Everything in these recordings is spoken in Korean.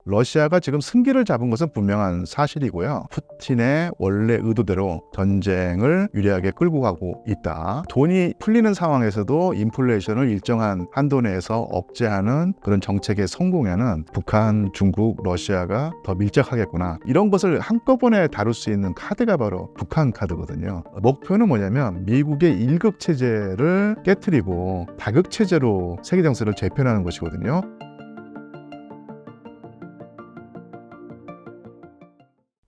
러시아가 지금 승기를 잡은 것은 분명한 사실이고요. 푸틴의 원래 의도대로 전쟁을 유리하게 끌고 가고 있다. 돈이 풀리는 상황에서도 인플레이션을 일정한 한도 내에서 억제하는 그런 정책의 성공에는 북한, 중국, 러시아가 더 밀접하겠구나. 이런 것을 한꺼번에 다룰 수 있는 카드가 바로 북한 카드거든요. 목표는 뭐냐면 미국의 일극 체제를 깨트리고 다극 체제로 세계 정세를 재편하는 것이거든요.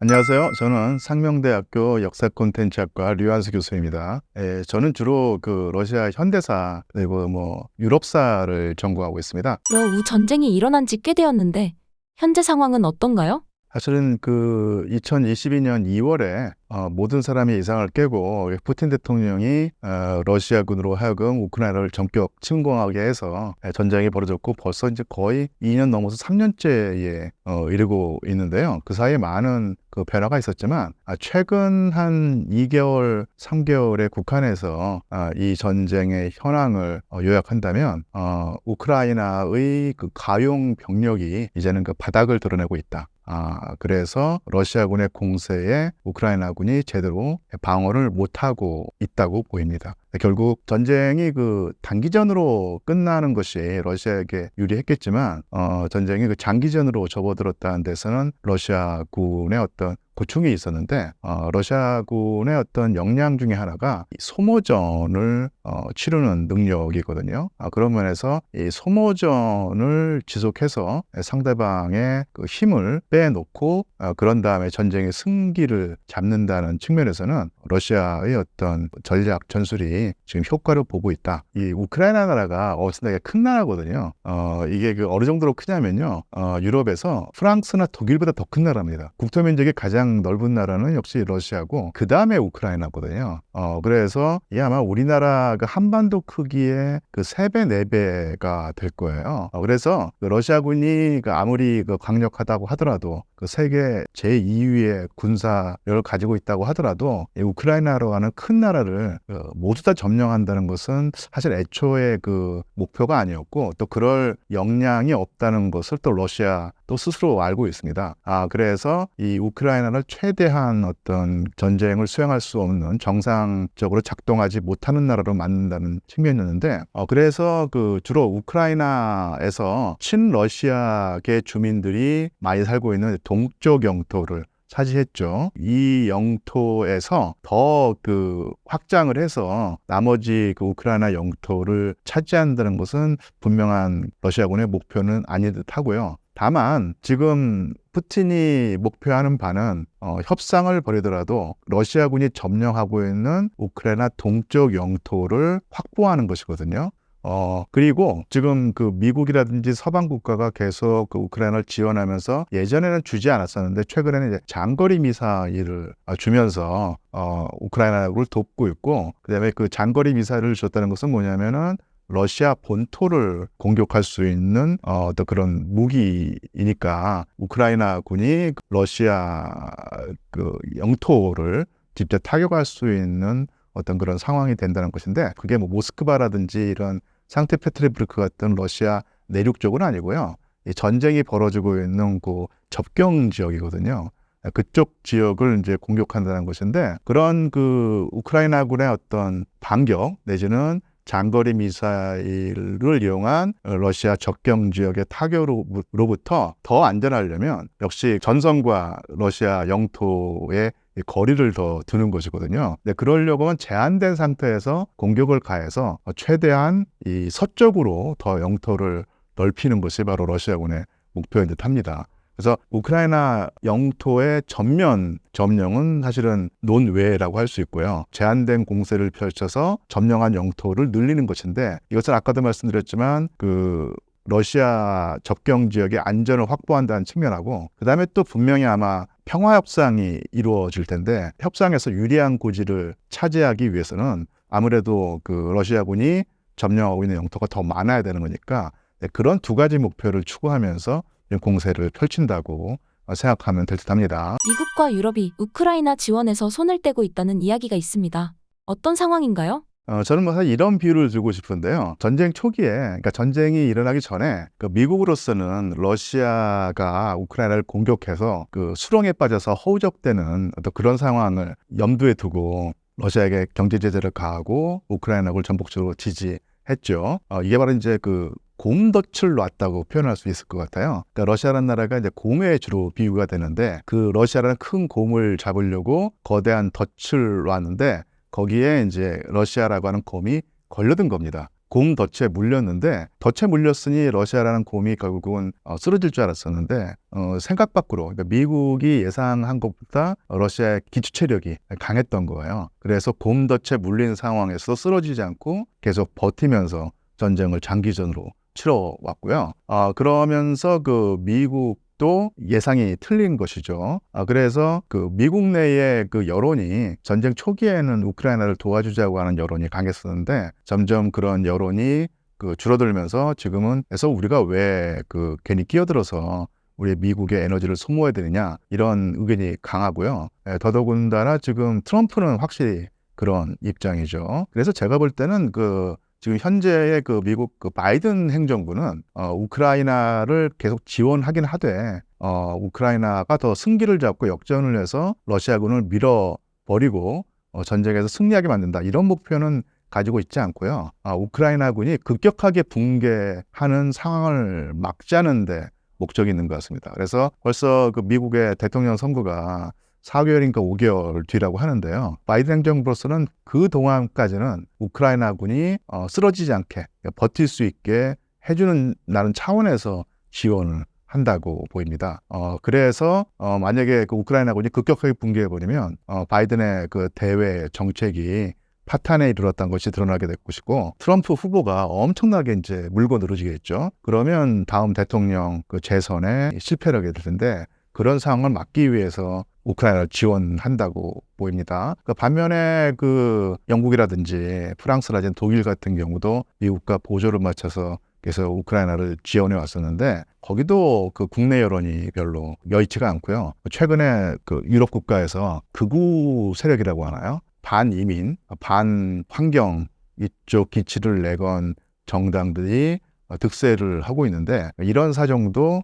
안녕하세요. 저는 상명대학교 역사 콘텐츠학과 류한수 교수입니다. 저는 주로 러시아 현대사 그리고 유럽사를 전공하고 있습니다. 러우 전쟁이 일어난 지 꽤 되었는데 현재 상황은 어떤가요? 사실은 2022년 2월에 모든 사람이 이상을 깨고 푸틴 대통령이 러시아군으로 하여금 우크라이나를 전격 침공하게 해서 전쟁이 벌어졌고 벌써 이제 거의 2년 넘어서 3년째에 이르고 있는데요. 그 사이에 많은 변화가 있었지만 최근 한 2개월, 3개월에 북한에서 이 전쟁의 현황을 요약한다면 우크라이나의 가용 병력이 이제는 바닥을 드러내고 있다. 그래서 러시아군의 공세에 우크라이나군이 제대로 방어를 못하고 있다고 보입니다. 결국 전쟁이 단기전으로 끝나는 것이 러시아에게 유리했겠지만 전쟁이 장기전으로 접어들었다는 데서는 러시아군의 어떤 고충이 있었는데 러시아군의 어떤 역량 중에 하나가 소모전을 치르는 능력이거든요. 그런 면에서 이 소모전을 지속해서 상대방의 힘을 빼놓고 그런 다음에 전쟁의 승기를 잡는다는 측면에서는 러시아의 어떤 전략 전술이 지금 효과를 보고 있다. 이 우크라이나 나라가 엄청나게 큰 나라거든요. 이게 어느 정도로 크냐면요. 유럽에서 프랑스나 독일보다 더 큰 나라입니다. 국토 면적이 가장 넓은 나라는 역시 러시아고 그 다음에 우크라이나거든요. 그래서 이게 아마 우리나라가 한반도 크기의 3배, 4배가 될 거예요. 그래서 러시아군이 아무리 강력하다고 하더라도 세계 제2위의 군사력을 가지고 있다고 하더라도 이 우크라이나로 하는 큰 나라를 모두 다 점령한다는 것은 사실 애초에 목표가 아니었고 또 그럴 역량이 없다는 것을 또 러시아 또 스스로 알고 있습니다. 그래서 이 우크라이나를 최대한 어떤 전쟁을 수행할 수 없는 정상적으로 작동하지 못하는 나라로 만든다는 측면이었는데 그래서 주로 우크라이나에서 친러시아계 주민들이 많이 살고 있는 동쪽 영토를 차지했죠. 이 영토에서 더 확장을 해서 나머지 우크라이나 영토를 차지한다는 것은 분명한 러시아군의 목표는 아닌 듯 하고요. 다만 지금 푸틴이 목표하는 바는 협상을 벌이더라도 러시아군이 점령하고 있는 우크라이나 동쪽 영토를 확보하는 것이거든요. 그리고 지금 미국이라든지 서방 국가가 계속 우크라이나를 지원하면서 예전에는 주지 않았었는데 최근에는 이제 장거리 미사일을 주면서 우크라이나를 돕고 있고, 그다음에 장거리 미사일을 줬다는 것은 뭐냐면은 러시아 본토를 공격할 수 있는 어떤 그런 무기이니까 우크라이나 군이 러시아 영토를 직접 타격할 수 있는 어떤 그런 상황이 된다는 것인데, 그게 모스크바라든지 이런 상트페테르부르크 같은 러시아 내륙 쪽은 아니고요. 이 전쟁이 벌어지고 있는 접경 지역이거든요. 그쪽 지역을 이제 공격한다는 것인데, 그런 우크라이나군의 어떤 반격 내지는 장거리 미사일을 이용한 러시아 접경 지역의 타격으로부터 더 안전하려면 역시 전선과 러시아 영토의 거리를 더 두는 것이거든요. 그러려고 하면 제한된 상태에서 공격을 가해서 최대한 이 서쪽으로 더 영토를 넓히는 것이 바로 러시아군의 목표인 듯 합니다. 그래서 우크라이나 영토의 전면 점령은 사실은 논외라고 할 수 있고요. 제한된 공세를 펼쳐서 점령한 영토를 늘리는 것인데, 이것은 아까도 말씀드렸지만 러시아 접경 지역의 안전을 확보한다는 측면하고, 그 다음에 또 분명히 아마 평화협상이 이루어질 텐데, 협상에서 유리한 고지를 차지하기 위해서는 아무래도 러시아군이 점령하고 있는 영토가 더 많아야 되는 거니까 그런 두 가지 목표를 추구하면서 공세를 펼친다고 생각하면 될 듯합니다. 미국과 유럽이 우크라이나 지원에서 손을 떼고 있다는 이야기가 있습니다. 어떤 상황인가요? 저는 뭐 사실 이런 비유를 주고 싶은데요. 전쟁 초기에, 그러니까 전쟁이 일어나기 전에 그 미국으로서는 러시아가 우크라이나를 공격해서 그 수렁에 빠져서 허우적대는 어떤 그런 상황을 염두에 두고 러시아에게 경제 제재를 가하고 우크라이나를 전폭적으로 지지했죠. 이게 바로 이제 그 곰덫을 놨다고 표현할 수 있을 것 같아요. 그러니까 러시아라는 나라가 이제 곰에 주로 비유가 되는데 그 러시아라는 큰 곰을 잡으려고 거대한 덫을 놨는데 거기에 이제 러시아라고 하는 곰이 걸려든 겁니다. 곰 덫에 물렸는데 덫에 물렸으니 러시아라는 곰이 결국은 쓰러질 줄 알았었는데 생각 밖으로 그러니까 미국이 예상한 것보다 러시아의 기초 체력이 강했던 거예요. 그래서 곰 덫에 물린 상황에서 쓰러지지 않고 계속 버티면서 전쟁을 장기전으로 치러왔고요. 그러면서 그 미국도 예상이 틀린 것이죠. 그래서 그 미국 내의 그 여론이 전쟁 초기에는 우크라이나를 도와주자고 하는 여론이 강했었는데 점점 그런 여론이 그 줄어들면서 지금은 그래서 우리가 왜 그 괜히 끼어들어서 우리 미국의 에너지를 소모해야 되느냐 이런 의견이 강하고요. 더더군다나 지금 트럼프는 확실히 그런 입장이죠. 그래서 제가 볼 때는 그 지금 현재의 그 미국 그 바이든 행정부는 우크라이나를 계속 지원하긴 하되 우크라이나가 더 승기를 잡고 역전을 해서 러시아군을 밀어버리고 전쟁에서 승리하게 만든다 이런 목표는 가지고 있지 않고요. 우크라이나군이 급격하게 붕괴하는 상황을 막자는데 목적이 있는 것 같습니다. 그래서 벌써 그 미국의 대통령 선거가 4개월인가 5개월 뒤라고 하는데요. 바이든 행정부로서는 그 동안까지는 우크라이나군이 쓰러지지 않게 버틸 수 있게 해주는 나는 차원에서 지원을 한다고 보입니다. 그래서 만약에 그 우크라이나군이 급격하게 붕괴해버리면 바이든의 그 대외 정책이 파탄에 이르렀다는 것이 드러나게 될 것이고 트럼프 후보가 엄청나게 이제 물고 늘어지겠죠. 그러면 다음 대통령 그 재선에 실패를 하게 될 텐데 그런 상황을 막기 위해서 우크라이나를 지원한다고 보입니다. 반면에 그 영국이라든지 프랑스라든지 독일 같은 경우도 미국과 보조를 맞춰서 그래서 우크라이나를 지원해 왔었는데 거기도 그 국내 여론이 별로 여의치가 않고요. 최근에 그 유럽 국가에서 극우 세력이라고 하나요? 반이민, 반환경 이쪽 기치를 내건 정당들이 득세를 하고 있는데 이런 사정도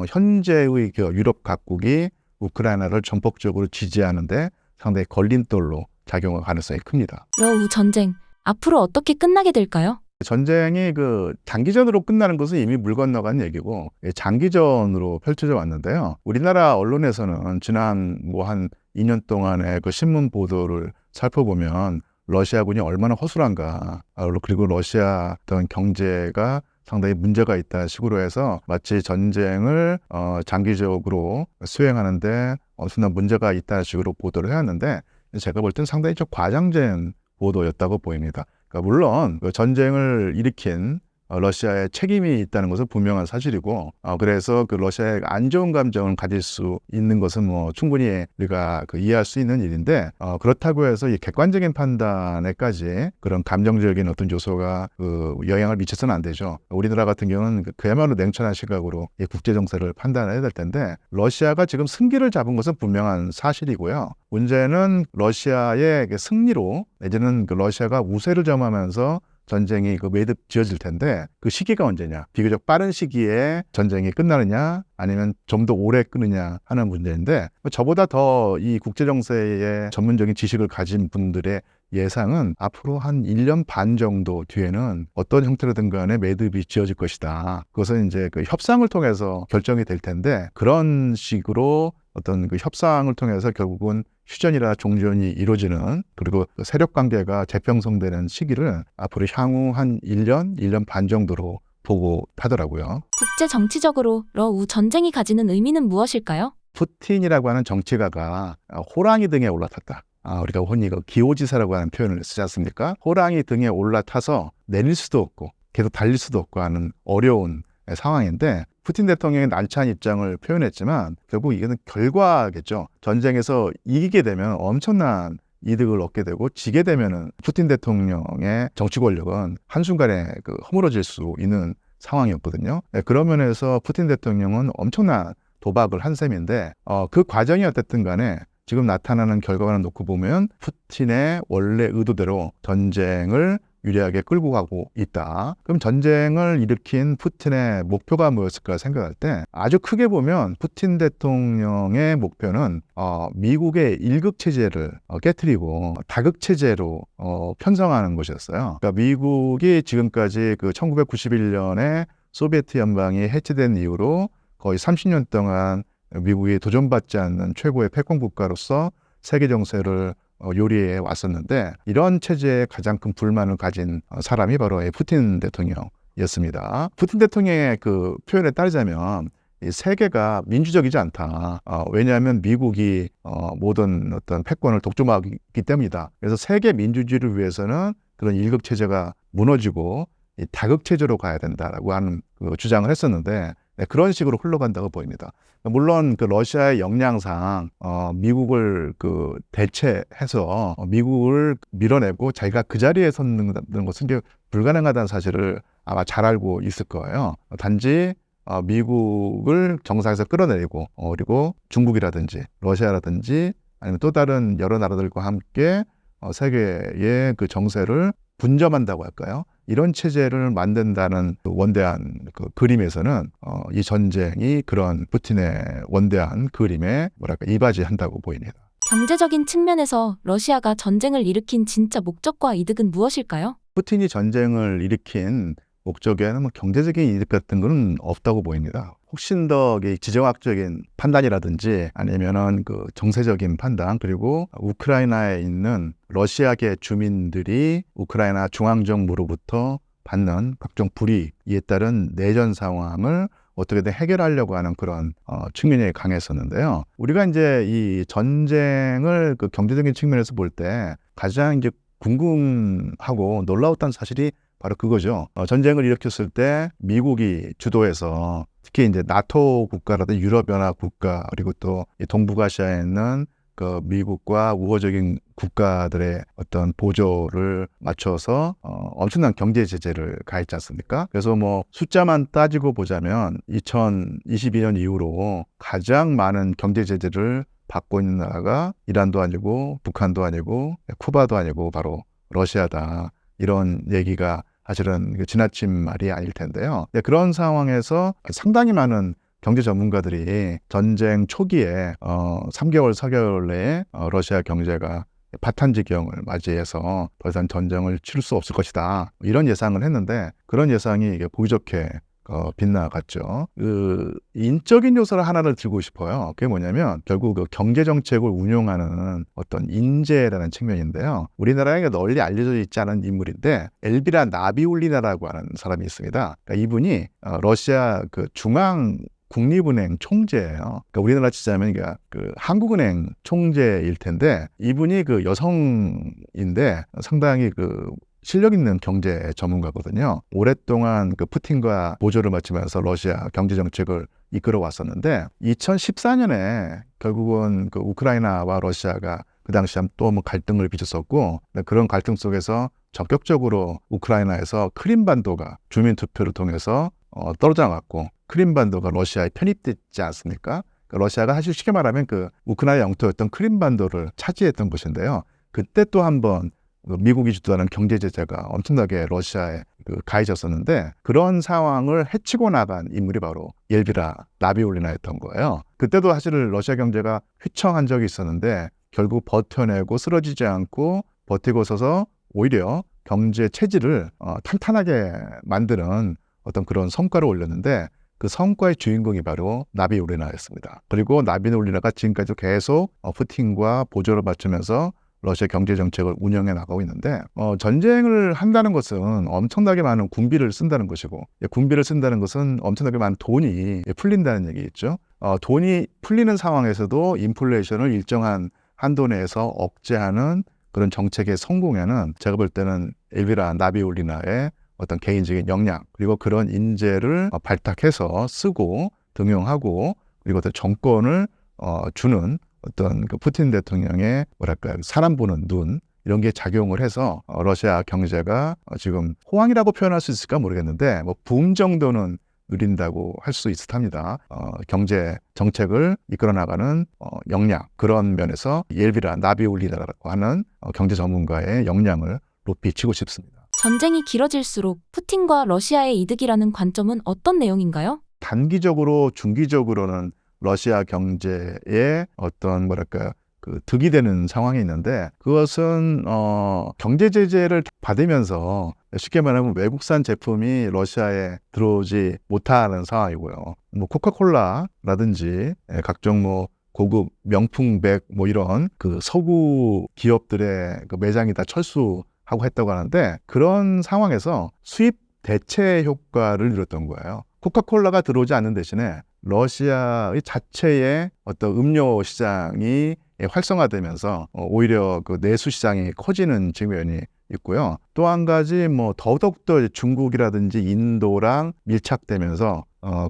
현재의 그 유럽 각국이 우크라이나를 전폭적으로 지지하는데 상당히 걸림돌로 작용할 가능성이 큽니다. 러우 전쟁 앞으로 어떻게 끝나게 될까요? 전쟁이 그 단기전으로 끝나는 것은 이미 물 건너간 얘기고 장기전으로 펼쳐져 왔는데요. 우리나라 언론에서는 지난 뭐 한 2년 동안의 그 신문 보도를 살펴보면 러시아군이 얼마나 허술한가, 그리고 러시아 어떤 경제가 상당히 문제가 있다 식으로 해서 마치 전쟁을 장기적으로 수행하는데 엄청난 문제가 있다 식으로 보도를 해왔는데 제가 볼 때는 상당히 좀 과장된 보도였다고 보입니다. 그러니까 물론 그 전쟁을 일으킨 러시아의 책임이 있다는 것은 분명한 사실이고 그래서 그 러시아의 안 좋은 감정을 가질 수 있는 것은 뭐 충분히 우리가 그 이해할 수 있는 일인데 그렇다고 해서 이 객관적인 판단에까지 그런 감정적인 어떤 요소가 그 영향을 미쳐서는 안 되죠. 우리나라 같은 경우는 그야말로 냉철한 시각으로 이 국제 정세를 판단해야 될 텐데 러시아가 지금 승기를 잡은 것은 분명한 사실이고요. 문제는 러시아의 승리로 이제는 그 러시아가 우세를 점하면서 전쟁이 그 매듭 지어질 텐데 그 시기가 언제냐, 비교적 빠른 시기에 전쟁이 끝나느냐 아니면 좀 더 오래 끊느냐 하는 문제인데 저보다 더 이 국제정세의 전문적인 지식을 가진 분들의 예상은 앞으로 한 1년 반 정도 뒤에는 어떤 형태로든 간에 매듭이 지어질 것이다. 그것은 이제 그 협상을 통해서 결정이 될 텐데 그런 식으로 어떤 그 협상을 통해서 결국은 휴전이나 종전이 이루어지는 그리고 그 세력 관계가 재평성되는 시기를 앞으로 향후 한 1년, 1년 반 정도로 보고 하더라고요. 국제 정치적으로 러우 전쟁이 가지는 의미는 무엇일까요? 푸틴이라고 하는 정치가가 호랑이 등에 올라탔다. 우리가 흔히 그 기호지사라고 하는 표현을 쓰지 않습니까? 호랑이 등에 올라타서 내릴 수도 없고 계속 달릴 수도 없고 하는 어려운 상황인데 푸틴 대통령이 난처한 입장을 표현했지만 결국 이거는 결과겠죠. 전쟁에서 이기게 되면 엄청난 이득을 얻게 되고 지게 되면은 푸틴 대통령의 정치 권력은 한순간에 그 허물어질 수 있는 상황이었거든요. 그런 면에서 푸틴 대통령은 엄청난 도박을 한 셈인데 그 과정이 어쨌든 간에 지금 나타나는 결과만 놓고 보면 푸틴의 원래 의도대로 전쟁을 유리하게 끌고 가고 있다. 그럼 전쟁을 일으킨 푸틴의 목표가 뭐였을까 생각할 때 아주 크게 보면 푸틴 대통령의 목표는 미국의 일극 체제를 깨트리고 다극 체제로 편성하는 것이었어요. 그러니까 미국이 지금까지 그 1991년에 소비에트 연방이 해체된 이후로 거의 30년 동안 미국이 도전받지 않는 최고의 패권 국가로서 세계 정세를 요리해 왔었는데 이런 체제에 가장 큰 불만을 가진 사람이 바로 푸틴 대통령이었습니다. 푸틴 대통령의 그 표현에 따르자면 이 세계가 민주적이지 않다. 왜냐하면 미국이 모든 어떤 패권을 독점하기 때문이다. 그래서 세계 민주주의를 위해서는 그런 일극 체제가 무너지고 이 다극 체제로 가야 된다라고 하는 그 주장을 했었는데 그런 식으로 흘러간다고 보입니다. 물론 그 러시아의 역량상 미국을 그 대체해서 미국을 밀어내고 자기가 그 자리에 서는 것은 이제 불가능하다는 사실을 아마 잘 알고 있을 거예요. 단지 미국을 정상에서 끌어내리고 그리고 중국이라든지 러시아라든지 아니면 또 다른 여러 나라들과 함께 세계의 그 정세를 분점한다고 할까요? 이런 체제를 만든다는 그 원대한 그 그림에서는 이 전쟁이 그런 푸틴의 원대한 그림에 이바지한다고 보입니다. 경제적인 측면에서 러시아가 전쟁을 일으킨 진짜 목적과 이득은 무엇일까요? 푸틴이 전쟁을 일으킨 목적에는 뭐 경제적인 이득 같은 건 없다고 보입니다. 훨씬 더 지정학적인 판단이라든지 아니면은 그 정세적인 판단 그리고 우크라이나에 있는 러시아계 주민들이 우크라이나 중앙정부로부터 받는 각종 불이익에 따른 내전 상황을 어떻게든 해결하려고 하는 그런 측면이 강했었는데요. 우리가 이제 이 전쟁을 그 경제적인 측면에서 볼 때 가장 이제 궁금하고 놀라웠던 사실이 바로 그거죠. 전쟁을 일으켰을 때 미국이 주도해서 특히 이제 나토 국가라든지 유럽연합 국가 그리고 또 동북아시아에 있는 그 미국과 우호적인 국가들의 어떤 보조를 맞춰서 엄청난 경제 제재를 가했지 않습니까? 그래서 뭐 숫자만 따지고 보자면 2022년 이후로 가장 많은 경제 제재를 받고 있는 나라가 이란도 아니고 북한도 아니고 쿠바도 아니고 바로 러시아다. 이런 얘기가 사실은 지나친 말이 아닐 텐데요. 그런 상황에서 상당히 많은 경제 전문가들이 전쟁 초기에 3개월, 4개월 내에 러시아 경제가 파탄 지경을 맞이해서 더 이상 전쟁을 치를 수 없을 것이다. 이런 예상을 했는데 그런 예상이 보기 좋게 빗나갔죠. 그 인적인 요소를 하나를 들고 싶어요. 그게 뭐냐면 결국 그 경제 정책을 운용하는 어떤 인재라는 측면인데요. 우리나라에 널리 알려져 있지 않은 인물인데 엘비라 나비울리나라고 하는 사람이 있습니다. 그러니까 이분이 러시아 그 중앙 국립은행 총재예요. 그러니까 우리나라 치자면 그 한국은행 총재일 텐데 이분이 그 여성인데 상당히 그 실력 있는 경제 전문가거든요. 오랫동안 그 푸틴과 보조를 맞추면서 러시아 경제 정책을 이끌어 왔었는데 2014년에 결국은 그 우크라이나와 러시아가 그 당시 또 뭐 갈등을 빚었었고 그런 갈등 속에서 적극적으로 우크라이나에서 크림반도가 주민 투표를 통해서 떨어져 나갔고 크림반도가 러시아에 편입됐지 않습니까? 그러니까 러시아가 사실 쉽게 말하면 그 우크라이나 영토였던 크림반도를 차지했던 곳인데요. 그때 또 한번 미국이 주도하는 경제 제재가 엄청나게 러시아에 가해졌었는데 그런 상황을 헤치고 나간 인물이 바로 엘비라 나비울리나였던 거예요. 그때도 사실 러시아 경제가 휘청한 적이 있었는데 결국 버텨내고 쓰러지지 않고 버티고 서서 오히려 경제 체질을 탄탄하게 만드는 어떤 그런 성과를 올렸는데 그 성과의 주인공이 바로 나비울리나였습니다. 그리고 나비울리나가 지금까지 계속 푸틴과 보조를 맞추면서 러시아 경제 정책을 운영해 나가고 있는데 전쟁을 한다는 것은 엄청나게 많은 군비를 쓴다는 것이고 군비를 쓴다는 것은 엄청나게 많은 돈이 풀린다는 얘기겠죠. 돈이 풀리는 상황에서도 인플레이션을 일정한 한도 내에서 억제하는 그런 정책의 성공에는 제가 볼 때는 엘비라 나비울리나의 어떤 개인적인 역량 그리고 그런 인재를 발탁해서 쓰고 등용하고 그리고 또 정권을 주는 어떤 그 푸틴 대통령의 사람 보는 눈 이런 게 작용을 해서 러시아 경제가 지금 호황이라고 표현할 수 있을까 모르겠는데 뭐 붐 정도는 누린다고 할 수 있을 듯합니다. 경제 정책을 이끌어 나가는 역량, 그런 면에서 옐비라 나비울리라고 하는 경제 전문가의 역량을 높이 치고 싶습니다. 전쟁이 길어질수록 푸틴과 러시아의 이득이라는 관점은 어떤 내용인가요? 단기적으로, 중기적으로는 러시아 경제에 어떤 그 득이 되는 상황이 있는데, 그것은 경제 제재를 받으면서 쉽게 말하면 외국산 제품이 러시아에 들어오지 못하는 상황이고요. 뭐 코카콜라라든지 각종 뭐 고급 명품백 뭐 이런 그 서구 기업들의 그 매장이 다 철수하고 했다고 하는데, 그런 상황에서 수입 대체 효과를 이뤘던 거예요. 코카콜라가 들어오지 않는 대신에 러시아의 자체의 어떤 음료 시장이 활성화되면서 오히려 그 내수 시장이 커지는 측면이 있고요. 또 한 가지 뭐 더더욱더 중국이라든지 인도랑 밀착되면서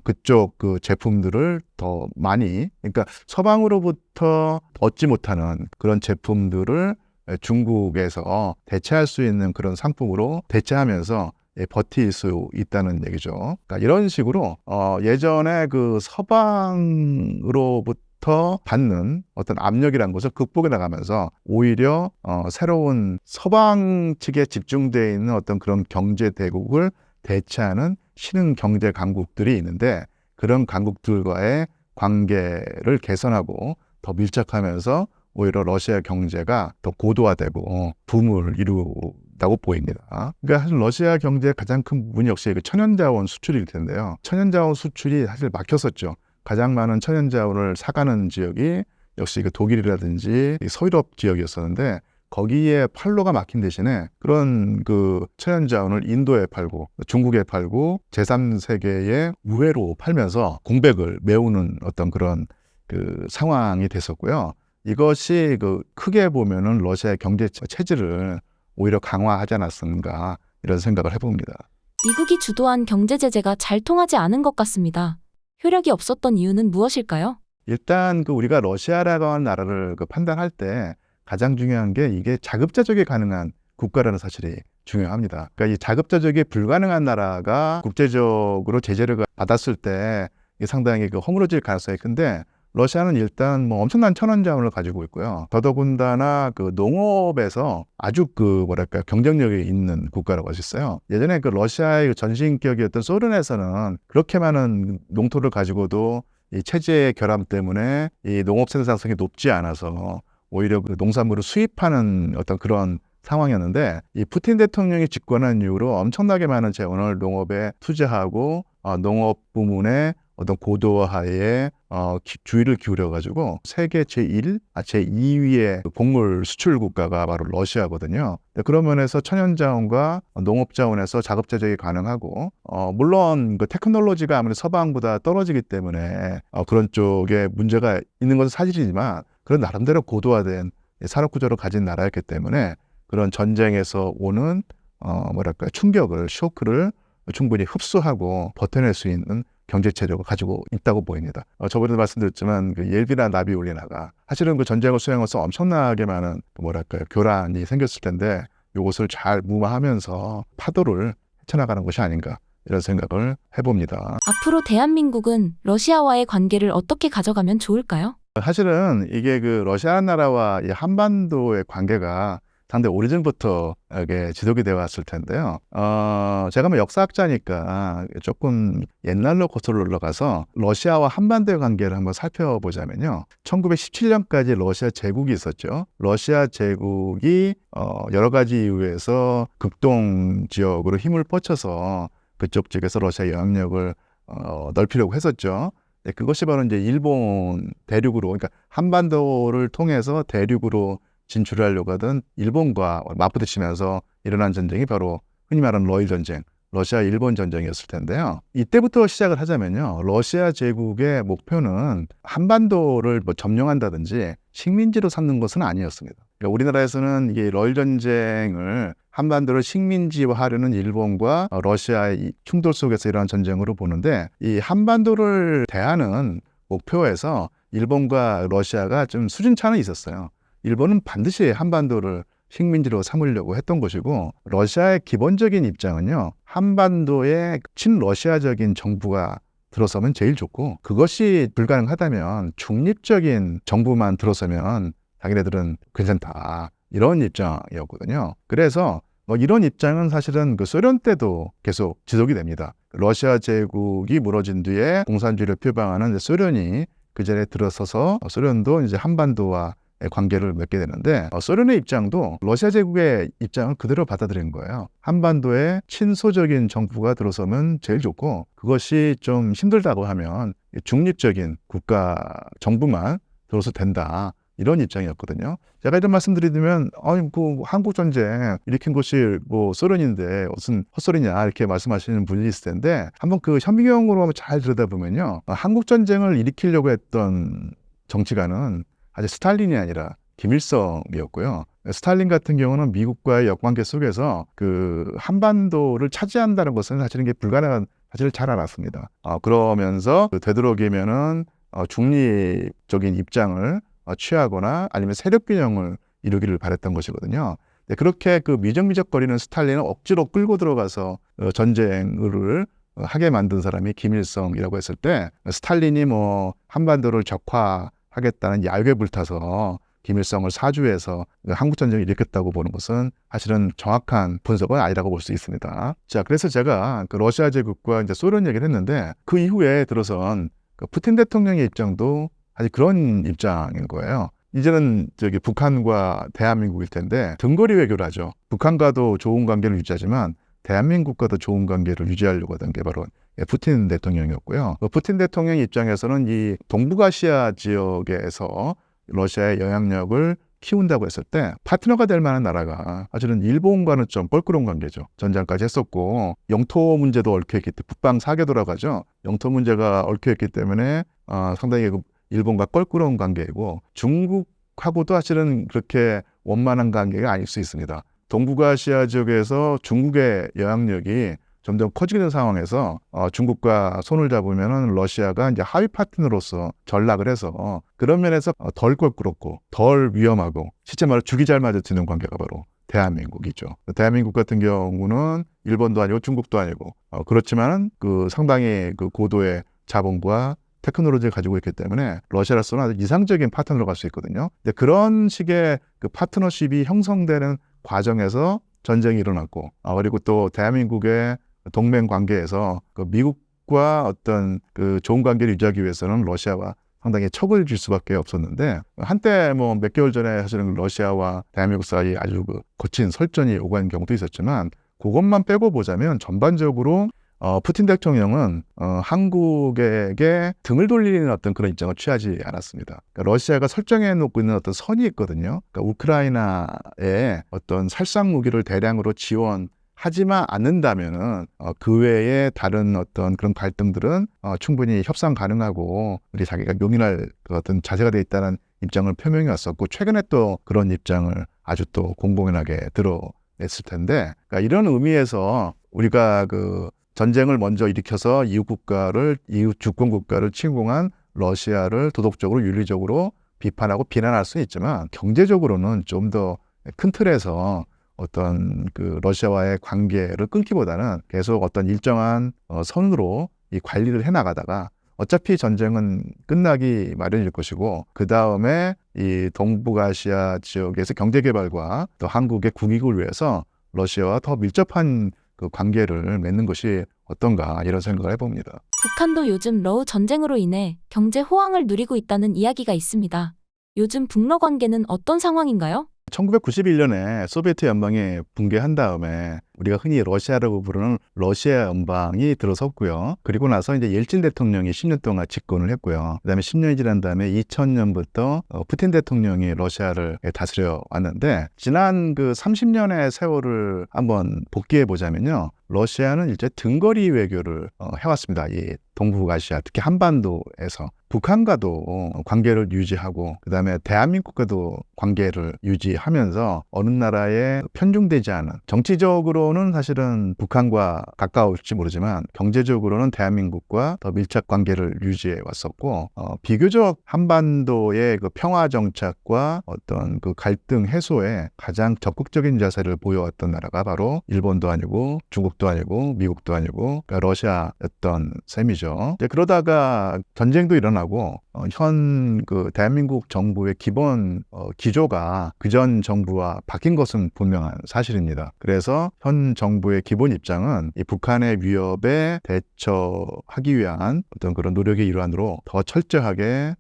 그쪽 그 제품들을 더 많이, 그러니까 서방으로부터 얻지 못하는 그런 제품들을 중국에서 대체할 수 있는 그런 상품으로 대체하면서 버틸 수 있다는 얘기죠. 그러니까 이런 식으로 예전에 그 서방으로부터 받는 어떤 압력이라는 것을 극복해 나가면서 오히려 새로운 서방 측에 집중되어 있는 어떤 그런 경제 대국을 대체하는 신흥 경제 강국들이 있는데, 그런 강국들과의 관계를 개선하고 더 밀착하면서 오히려 러시아 경제가 더 고도화되고 붐을 이루다고 보입니다. 그러니까 사실 러시아 경제의 가장 큰 부분이 역시 그 천연자원 수출일 텐데요. 천연자원 수출이 사실 막혔었죠. 가장 많은 천연자원을 사가는 지역이 역시 그 독일이라든지 서유럽 지역이었었는데, 거기에 팔로가 막힌 대신에 그런 그 천연자원을 인도에 팔고 중국에 팔고 제3세계에 우회로 팔면서 공백을 메우는 어떤 그런 그 상황이 됐었고요. 이것이 그 크게 보면은 러시아의 경제 체질을 오히려 강화하지 않았는가, 이런 생각을 해봅니다. 미국이 주도한 경제 제재가 잘 통하지 않은 것 같습니다. 효력이 없었던 이유는 무엇일까요? 일단 그 우리가 러시아라고 하는 나라를 그 판단할 때 가장 중요한 게 이게 자급자족이 가능한 국가라는 사실이 중요합니다. 그러니까 이 자급자족이 불가능한 나라가 국제적으로 제재를 받았을 때 이게 상당히 그 허물어질 가능성이 큰데, 러시아는 일단 뭐 엄청난 천연자원을 가지고 있고요. 더더군다나 그 농업에서 아주 그 경쟁력이 있는 국가라고 할 수 있어요. 예전에 그 러시아의 전신격이었던 소련에서는 그렇게 많은 농토를 가지고도 이 체제의 결함 때문에 이 농업 생산성이 높지 않아서 오히려 그 농산물을 수입하는 어떤 그런 상황이었는데, 이 푸틴 대통령이 집권한 이후로 엄청나게 많은 재원을 농업에 투자하고 농업 부문에 어떤 고도화에 주의를 기울여가지고 세계 제1, 제2위의 곡물 수출 국가가 바로 러시아거든요. 그런 면에서 천연자원과 농업자원에서 자급자족이 가능하고, 물론 그 테크놀로지가 아무래도 서방보다 떨어지기 때문에 그런 쪽에 문제가 있는 것은 사실이지만, 그런 나름대로 고도화된 산업구조를 가진 나라였기 때문에 그런 전쟁에서 오는 충격을, 쇼크를 충분히 흡수하고 버텨낼 수 있는 경제 체력을 가지고 있다고 보입니다. 저번에도 말씀드렸지만 그 옐비나 나비울리나가 사실은 그 전쟁을 수행해서 엄청나게 많은 교란이 생겼을 텐데, 이것을 잘 무마하면서 파도를 헤쳐나가는 것이 아닌가, 이런 생각을 해봅니다. 앞으로 대한민국은 러시아와의 관계를 어떻게 가져가면 좋을까요? 사실은 이게 그 러시아 나라와 이 한반도의 관계가 상당히 오래전부터 이게 지속이 되어 왔을 텐데요. 제가 뭐 역사학자니까 조금 옛날로 거슬러 올라가서 러시아와 한반도의 관계를 한번 살펴보자면요. 1917년까지 러시아 제국이 있었죠. 러시아 제국이 여러 가지 이유에서 극동 지역으로 힘을 뻗쳐서 그쪽 지역에서 러시아 영향력을 넓히려고 했었죠. 그것이 바로 이제 일본 대륙으로, 그러니까 한반도를 통해서 대륙으로 진출하려고 하던 일본과 맞부딪히면서 일어난 전쟁이 바로 흔히 말하는 러일 전쟁, 러시아-일본 전쟁이었을 텐데요. 이때부터 시작을 하자면요. 러시아 제국의 목표는 한반도를 뭐 점령한다든지 식민지로 삼는 것은 아니었습니다. 그러니까 우리나라에서는 이게 러일 전쟁을 한반도를 식민지화하려는 일본과 러시아의 충돌 속에서 일어난 전쟁으로 보는데, 이 한반도를 대하는 목표에서 일본과 러시아가 좀 수준 차는 있었어요. 일본은 반드시 한반도를 식민지로 삼으려고 했던 것이고, 러시아의 기본적인 입장은요, 한반도에 친러시아적인 정부가 들어서면 제일 좋고, 그것이 불가능하다면 중립적인 정부만 들어서면 자기네들은 괜찮다, 이런 입장이었거든요. 그래서 이런 입장은 사실은 그 소련 때도 계속 지속이 됩니다. 러시아 제국이 무너진 뒤에 공산주의를 표방하는 소련이 그 자리에 들어서서 소련도 이제 한반도와 관계를 맺게 되는데, 소련의 입장도 러시아 제국의 입장을 그대로 받아들인 거예요. 한반도에 친소적인 정부가 들어서면 제일 좋고, 그것이 좀 힘들다고 하면 중립적인 국가 정부만 들어서 된다, 이런 입장이었거든요. 제가 이런 말씀드리면 그 한국 전쟁 일으킨 것이 소련인데 무슨 헛소리냐, 이렇게 말씀하시는 분이 있을 텐데, 한번 그 현미경으로 한번 잘 들여다보면요, 한국 전쟁을 일으키려고 했던 정치가는 아직 스탈린이 아니라 김일성이었고요. 스탈린 같은 경우는 미국과의 역관계 속에서 그 한반도를 차지한다는 것은 사실은 이게 불가능한 사실을 잘 알았습니다. 그러면서 되도록이면은 중립적인 입장을 취하거나 아니면 세력 균형을 이루기를 바랬던 것이거든요. 그렇게 그 미적미적거리는 스탈린을 억지로 끌고 들어가서 전쟁을 하게 만든 사람이 김일성이라고 했을 때, 스탈린이 한반도를 적화하겠다는 야유에 불타서 김일성을 사주해서 한국전쟁을 일으켰다고 보는 것은 사실은 정확한 분석은 아니라고 볼 수 있습니다. 자, 그래서 제가 그 러시아 제국과 이제 소련 얘기를 했는데, 그 이후에 들어선 그 푸틴 대통령의 입장도 아직 그런 입장인 거예요. 이제는 북한과 대한민국일 텐데 등거리 외교를 하죠. 북한과도 좋은 관계를 유지하지만 대한민국과도 좋은 관계를 유지하려고 하던 게 바로 푸틴 대통령이었고요. 푸틴 대통령 입장에서는 이 동북아시아 지역에서 러시아의 영향력을 키운다고 했을 때 파트너가 될 만한 나라가 사실은 일본과는 좀 껄끄러운 관계죠. 전쟁까지 했었고, 영토 문제도 얽혀있기 때문에, 북방 사계도라고 하죠. 영토 문제가 얽혀있기 때문에 상당히 일본과 껄끄러운 관계이고, 중국하고도 사실은 그렇게 원만한 관계가 아닐 수 있습니다. 동북아시아 지역에서 중국의 영향력이 점점 커지게 된 상황에서 중국과 손을 잡으면은 러시아가 이제 하위 파트너로서 전락을 해서 그런 면에서 덜 껄끄럽고 덜 위험하고, 실제 말로 죽이 잘 맞아 드는 관계가 바로 대한민국이죠. 대한민국 같은 경우는 일본도 아니고 중국도 아니고, 그렇지만은 그 상당히 그 고도의 자본과 테크놀로지를 가지고 있기 때문에 러시아로서는 아주 이상적인 파트너로 갈 수 있거든요. 근데 그런 식의 그 파트너십이 형성되는 과정에서 전쟁이 일어났고, 그리고 또 대한민국의 동맹 관계에서 그 미국과 어떤 그 좋은 관계를 유지하기 위해서는 러시아와 상당히 척을 질 수밖에 없었는데, 한때 몇 개월 전에 사실은 러시아와 대한민국 사이 아주 그 거친 설전이 오간 경우도 있었지만, 그것만 빼고 보자면 전반적으로 푸틴 대통령은 한국에게 등을 돌리는 어떤 그런 입장을 취하지 않았습니다. 그러니까 러시아가 설정해 놓고 있는 어떤 선이 있거든요. 그러니까 우크라이나에 어떤 살상 무기를 대량으로 지원하지만 않는다면은 그 외에 다른 어떤 그런 갈등들은 충분히 협상 가능하고, 우리 자기가 용인할 그 어떤 자세가 돼 있다는 입장을 표명해 왔었고, 최근에 또 그런 입장을 아주 또 공공연하게 드러냈을 텐데, 그러니까 이런 의미에서 우리가 그 전쟁을 먼저 일으켜서 이웃 주권 국가를 침공한 러시아를 도덕적으로 윤리적으로 비판하고 비난할 수는 있지만, 경제적으로는 좀 더 큰 틀에서 어떤 그 러시아와의 관계를 끊기보다는 계속 어떤 일정한 선으로 이 관리를 해나가다가 어차피 전쟁은 끝나기 마련일 것이고, 그 다음에 이 동북아시아 지역에서 경제개발과 또 한국의 국익을 위해서 러시아와 더 밀접한 그 관계를 맺는 것이 어떤가, 이런 생각을 해봅니다. 북한도 요즘 러우 전쟁으로 인해 경제 호황을 누리고 있다는 이야기가 있습니다. 요즘 북러 관계는 어떤 상황인가요? 1991년에 소비에트 연방이 붕괴한 다음에 우리가 흔히 러시아라고 부르는 러시아 연방이 들어섰고요. 그리고 나서 이제 옐친 대통령이 10년 동안 집권을 했고요. 그다음에 10년이 지난 다음에 2000년부터 푸틴 대통령이 러시아를 다스려 왔는데, 지난 그 30년의 세월을 한번 복기해 보자면요, 러시아는 이제 등거리 외교를 해왔습니다. 이 동북아시아, 특히 한반도에서 북한과도 관계를 유지하고, 그 다음에 대한민국과도 관계를 유지하면서 어느 나라에 편중되지 않은, 정치적으로 군사적으로는 사실은 북한과 가까울지 모르지만 경제적으로는 대한민국과 더 밀착 관계를 유지해 왔었고 비교적 한반도의 그 평화 정착과 어떤 그 갈등 해소에 가장 적극적인 자세를 보여왔던 나라가 바로 일본도 아니고 중국도 아니고 미국도 아니고 그러니까 러시아였던 셈이죠. 이제 그러다가 전쟁도 일어나고 현 그 대한민국 정부의 기본 기조가 그전 정부와 바뀐 것은 분명한 사실입니다. 그래서 현 정부의 기본 입장은 이 북한의 위협에 대처하기 위한 어떤 그런 노력의 일환으로 더 철저하게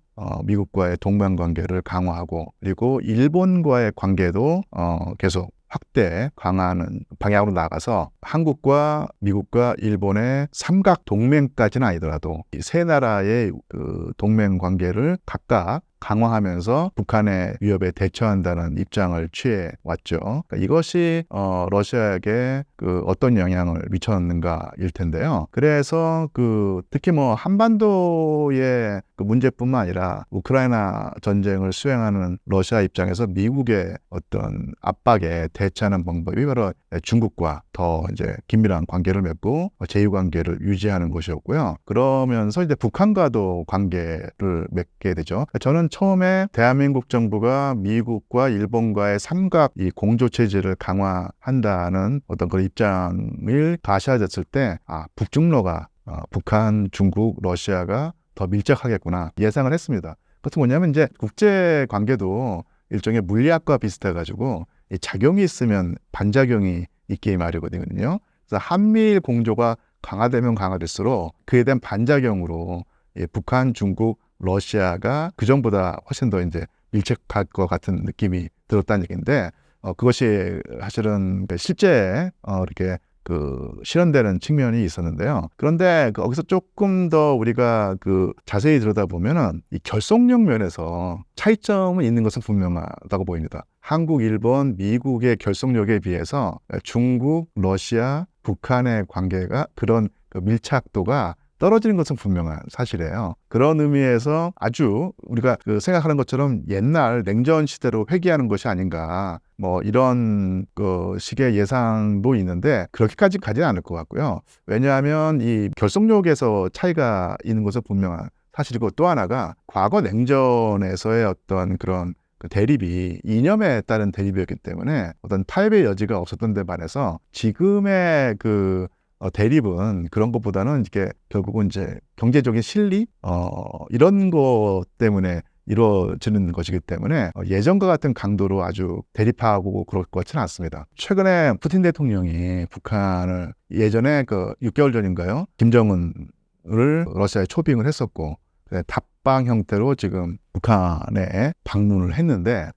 미국과의 동맹 관계를 강화하고 그리고 일본과의 관계도 계속 확대, 강화하는 방향으로 나가서 한국과 미국과 일본의 삼각 동맹까지는 아니더라도 이 세 나라의 그 동맹 관계를 각각 강화하면서 북한의 위협에 대처한다는 입장을 취해 왔죠. 그러니까 이것이 러시아에게 그 어떤 영향을 미쳤는가일 텐데요. 그래서 그 특히 뭐 한반도의 그 문제뿐만 아니라 우크라이나 전쟁을 수행하는 러시아 입장에서 미국의 어떤 압박에 대처하는 방법이 바로 중국과 더 이제 긴밀한 관계를 맺고 제휴 관계를 유지하는 것이었고요. 그러면서 이제 북한과도 관계를 맺게 되죠. 저는 처음에 대한민국 정부가 미국과 일본과의 삼각 이 공조 체제를 강화한다는 어떤 그런 입장을 가시화됐을 때 북중러가 북한, 중국, 러시아가 더 밀착하겠구나 예상을 했습니다. 그것은 뭐냐면 이제 국제 관계도 일종의 물리학과 비슷해가지고 이 작용이 있으면 반작용이 있기 마련이거든요. 그래서 한미일 공조가 강화되면 강화될수록 그에 대한 반작용으로 북한, 중국, 러시아가 그전보다 훨씬 더 이제 밀착할 것 같은 느낌이 들었다는 얘기인데 그것이 사실은 실제 이렇게 그 실현되는 측면이 있었는데요. 그런데 거기서 조금 더 우리가 그 자세히 들여다보면은 이 결속력 면에서 차이점은 있는 것은 분명하다고 보입니다. 한국, 일본, 미국의 결속력에 비해서 중국, 러시아, 북한의 관계가 그런 그 밀착도가 떨어지는 것은 분명한 사실이에요. 그런 의미에서 아주 우리가 그 생각하는 것처럼 옛날 냉전 시대로 회귀하는 것이 아닌가 뭐 이런 그 식의 예상도 있는데 그렇게까지 가지는 않을 것 같고요. 왜냐하면 이 결속력에서 차이가 있는 것은 분명한 사실이고 또 하나가 과거 냉전에서의 어떤 그런 그 대립이 이념에 따른 대립이었기 때문에 어떤 타협의 여지가 없었던 데 반해서 지금의 그 대립은 그런 것보다는 이게 결국은 이제 경제적인 실리 이런 것 때문에 이루어지는 것이기 때문에 예전과 같은 강도로 아주 대립하고 그럴 것 같지는 않습니다. 최근에 푸틴 대통령이 북한을 예전에 그 6개월 전인가요? 김정은을 러시아에 초빙을 했었고 답방 형태로 지금 북한에 방문을 했는데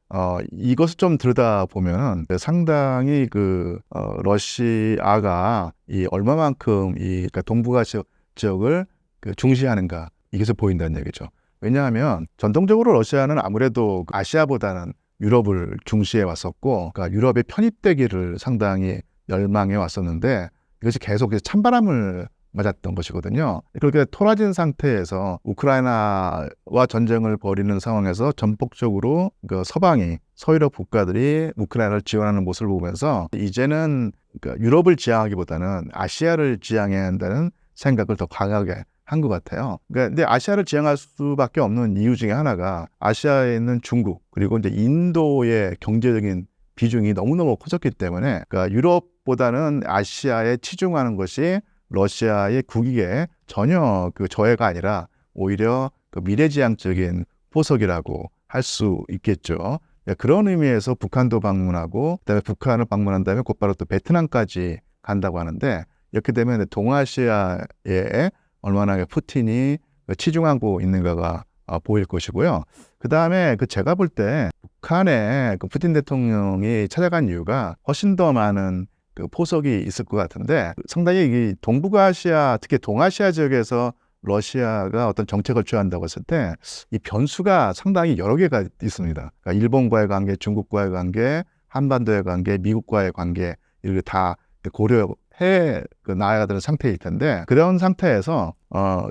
이것을 좀 들여다보면 상당히 그 러시아가 이 얼마만큼 그러니까 동북아시아 지역을 그 중시하는가 이것을 보인다는 얘기죠. 왜냐하면 전통적으로 러시아는 아무래도 아시아보다는 유럽을 중시해 왔었고 그러니까 유럽에 편입되기를 상당히 열망해 왔었는데 이것이 계속 찬바람을 맞았던 것이거든요. 그렇게 토라진 상태에서 우크라이나와 전쟁을 벌이는 상황에서 전폭적으로 그 서방이 서유럽 국가들이 우크라이나를 지원하는 모습을 보면서 이제는 그러니까 유럽을 지향하기보다는 아시아를 지향해야 한다는 생각을 더 강하게 한 것 같아요. 근데 아시아를 지향할 수밖에 없는 이유 중에 하나가 아시아에 있는 중국 그리고 이제 인도의 경제적인 비중이 너무너무 커졌기 때문에 그러니까 유럽보다는 아시아에 치중하는 것이 러시아의 국익에 전혀 그 저해가 아니라 오히려 그 미래지향적인 포석이라고 할 수 있겠죠. 그런 의미에서 북한도 방문하고 그다음에 북한을 방문한 다음에 곧바로 또 베트남까지 간다고 하는데 이렇게 되면 동아시아에 얼마나 푸틴이 치중하고 있는가가 보일 것이고요. 그 다음에 제가 볼 때 북한에 그 푸틴 대통령이 찾아간 이유가 훨씬 더 많은 그 포석이 있을 것 같은데 상당히 이 동북아시아 특히 동아시아 지역에서 러시아가 어떤 정책을 취한다고 했을 때 이 변수가 상당히 여러 개가 있습니다. 그러니까 일본과의 관계, 중국과의 관계, 한반도의 관계, 미국과의 관계 이렇게 다 고려해 나아야 되는 상태일 텐데 그런 상태에서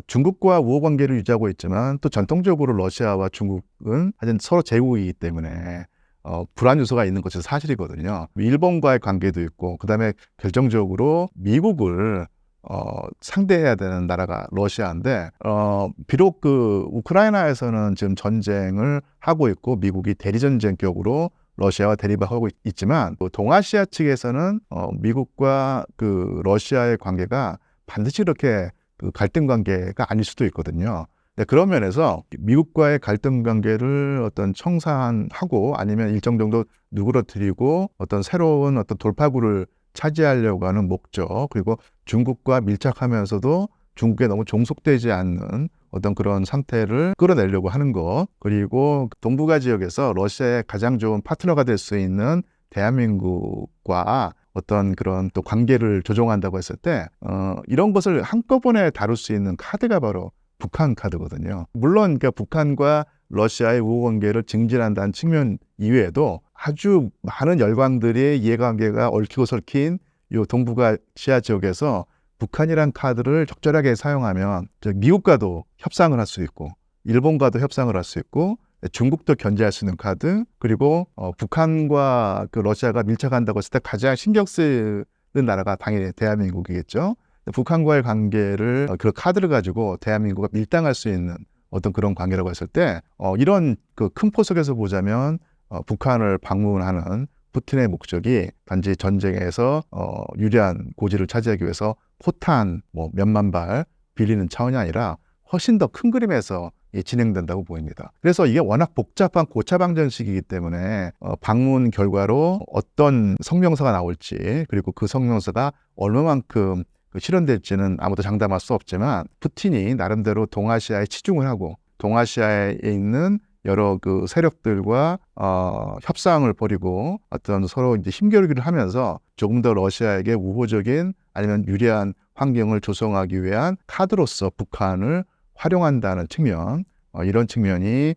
중국과 우호 관계를 유지하고 있지만 또 전통적으로 러시아와 중국은 하여튼 서로 제국이기 때문에 불안 요소가 있는 것이 사실이거든요. 일본과의 관계도 있고, 그다음에 결정적으로 미국을 상대해야 되는 나라가 러시아인데, 비록 그 우크라이나에서는 지금 전쟁을 하고 있고, 미국이 대리전쟁격으로 러시아와 대립을 하고 있지만, 또 동아시아 측에서는 미국과 그 러시아의 관계가 반드시 이렇게 그 갈등 관계가 아닐 수도 있거든요. 네, 그런 면에서 미국과의 갈등 관계를 어떤 청산하고 아니면 일정 정도 누그러뜨리고 어떤 새로운 어떤 돌파구를 차지하려고 하는 목적, 그리고 중국과 밀착하면서도 중국에 너무 종속되지 않는 어떤 그런 상태를 끌어내려고 하는 것, 그리고 동북아 지역에서 러시아의 가장 좋은 파트너가 될 수 있는 대한민국과 어떤 그런 또 관계를 조정한다고 했을 때 이런 것을 한꺼번에 다룰 수 있는 카드가 바로 북한 카드거든요. 물론 그러니까 북한과 러시아의 우호 관계를 증진한다는 측면 이외에도 아주 많은 열강들의 이해관계가 얽히고 설킨 이 동북아시아 지역에서 북한이란 카드를 적절하게 사용하면 미국과도 협상을 할 수 있고 일본과도 협상을 할 수 있고 중국도 견제할 수 있는 카드, 그리고 북한과 그 러시아가 밀착한다고 했을 때 가장 신경 쓰는 나라가 당연히 대한민국이겠죠. 북한과의 관계를 그 카드를 가지고 대한민국과 밀당할 수 있는 어떤 그런 관계라고 했을 때 이런 그 큰 포석에서 보자면 북한을 방문하는 푸틴의 목적이 단지 전쟁에서 유리한 고지를 차지하기 위해서 포탄 몇만 발 빌리는 차원이 아니라 훨씬 더 큰 그림에서 진행된다고 보입니다. 그래서 이게 워낙 복잡한 고차방정식이기 때문에 방문 결과로 어떤 성명서가 나올지, 그리고 그 성명서가 얼마만큼 실현될지는 아무도 장담할 수 없지만, 푸틴이 나름대로 동아시아에 치중을 하고 동아시아에 있는 여러 그 세력들과 협상을 벌이고 어떤 서로 이제 힘겨루기를 하면서 조금 더 러시아에게 우호적인 아니면 유리한 환경을 조성하기 위한 카드로서 북한을 활용한다는 측면, 이런 측면이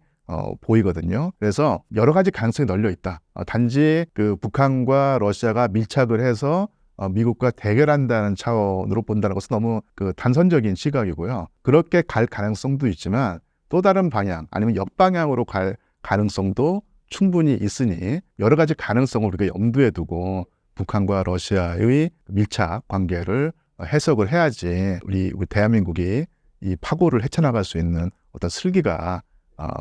보이거든요. 그래서 여러 가지 가능성이 널려 있다. 단지 그 북한과 러시아가 밀착을 해서 미국과 대결한다는 차원으로 본다는 것은 너무 그 단선적인 시각이고요. 그렇게 갈 가능성도 있지만 또 다른 방향 아니면 역방향으로 갈 가능성도 충분히 있으니 여러 가지 가능성을 우리가 염두에 두고 북한과 러시아의 밀착 관계를 해석을 해야지 우리 대한민국이 이 파고를 헤쳐나갈 수 있는 어떤 슬기가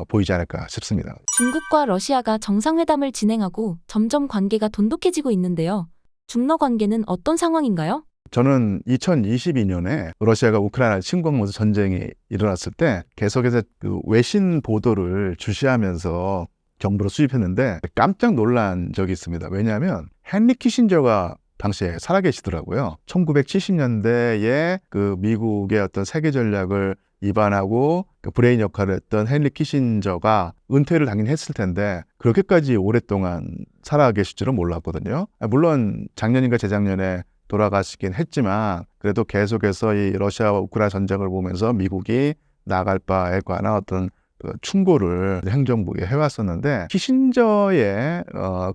보이지 않을까 싶습니다. 중국과 러시아가 정상회담을 진행하고 점점 관계가 돈독해지고 있는데요. 중러 관계는 어떤 상황인가요? 저는 2022년에 러시아가 우크라이나 침공하면서 전쟁이 일어났을 때 계속해서 그 외신 보도를 주시하면서 정보를 수집했는데 깜짝 놀란 적이 있습니다. 왜냐하면 헨리 키신저가 당시에 살아계시더라고요. 1970년대에 그 미국의 어떤 세계 전략을 입안하고 그 브레인 역할을 했던 헨리 키신저가 은퇴를 당연히 했을 텐데 그렇게까지 오랫동안 살아계실 줄은 몰랐거든요. 물론 작년인가 재작년에 돌아가시긴 했지만 그래도 계속해서 이 러시아와 우크라이나 전쟁을 보면서 미국이 나아갈 바에 관한 어떤 그 충고를 행정부에 해왔었는데 키신저의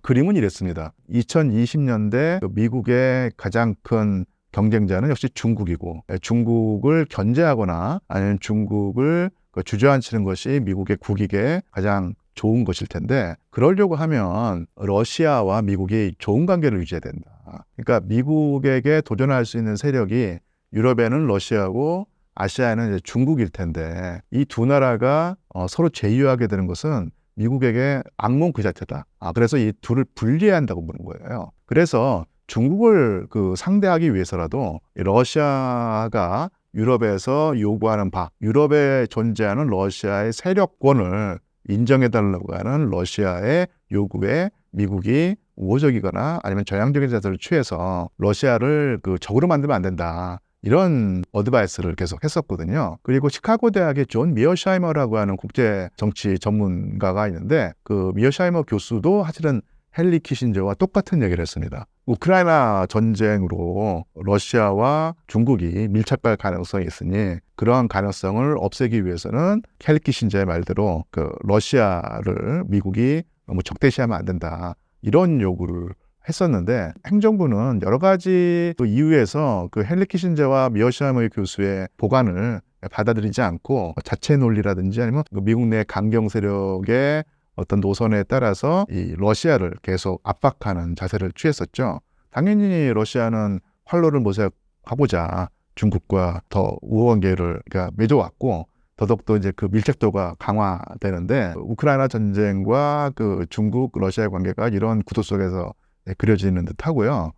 그림은 이랬습니다. 2020년대 미국의 가장 큰 경쟁자는 역시 중국이고 중국을 견제하거나 아니면 중국을 주저앉히는 것이 미국의 국익에 가장 좋은 것일 텐데 그러려고 하면 러시아와 미국이 좋은 관계를 유지해야 된다. 그러니까 미국에게 도전할 수 있는 세력이 유럽에는 러시아고 아시아에는 이제 중국일 텐데 이 두 나라가 서로 제휴하게 되는 것은 미국에게 악몽 그 자체다. 그래서 이 둘을 분리해야 한다고 보는 거예요. 그래서 중국을 그 상대하기 위해서라도 러시아가 유럽에서 요구하는 바, 유럽에 존재하는 러시아의 세력권을 인정해달라고 하는 러시아의 요구에 미국이 우호적이거나 아니면 저항적인 자세를 취해서 러시아를 그 적으로 만들면 안 된다. 이런 어드바이스를 계속 했었거든요. 그리고 시카고 대학의 존 미어샤이머라고 하는 국제 정치 전문가가 있는데 그 미어샤이머 교수도 사실은 헨리 키신저와 똑같은 얘기를 했습니다. 우크라이나 전쟁으로 러시아와 중국이 밀착할 가능성이 있으니 그러한 가능성을 없애기 위해서는 헨리 키신저의 말대로 그 러시아를 미국이 너무 적대시하면 안 된다. 이런 요구를 했었는데 행정부는 여러 가지 또 이유에서 그 헨리 키신저와 미어샤이머 교수의 보관을 받아들이지 않고 자체 논리라든지 아니면 미국 내 강경 세력의 어떤 노선에 따라서 이 러시아를 계속 압박하는 자세를 취했었죠. 당연히 러시아는 활로를 모색하고자 중국과 더 우호 관계를 그러니까 맺어왔고 더더욱더 이제 그 밀착도가 강화되는데 우크라이나 전쟁과 그 중국 러시아의 관계가 이런 구도 속에서 그려지는 듯하고요.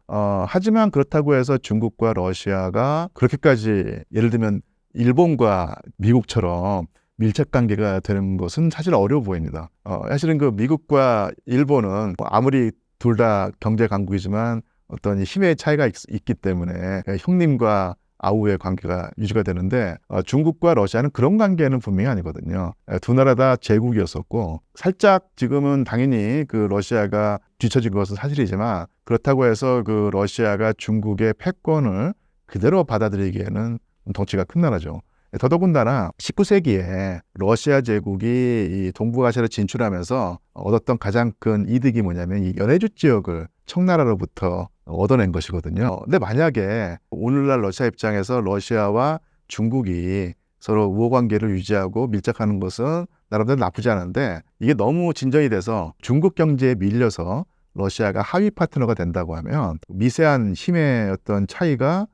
하지만 그렇다고 해서 중국과 러시아가 그렇게까지 예를 들면 일본과 미국처럼 밀착 관계가 되는 것은 사실 어려워 보입니다. 사실은 그 미국과 일본은 아무리 둘 다 경제 강국이지만 어떤 힘의 차이가 있기 때문에 형님과 아우의 관계가 유지가 되는데 중국과 러시아는 그런 관계는 분명히 아니거든요. 두 나라 다 제국이었었고 살짝 지금은 당연히 그 러시아가 뒤처진 것은 사실이지만 그렇다고 해서 그 러시아가 중국의 패권을 그대로 받아들이기에는 덩치가 큰 나라죠. 더더군다나 19세기에 러시아 제국이 이 동북아시아를 진출하면서 얻었던 가장 큰 이득이 뭐냐면 이 연해주 지역을 청나라로부터 얻어낸 것이거든요. 근데 만약에 오늘날 러시아 입장에서 러시아와 중국이 서로 우호 관계를 유지하고 밀착하는 것은 나름대로 나쁘지 않은데 이게 너무 진전이 돼서 중국 경제에 밀려서 러시아가 하위 파트너가 된다고 하면 미세한 힘의 어떤 차이가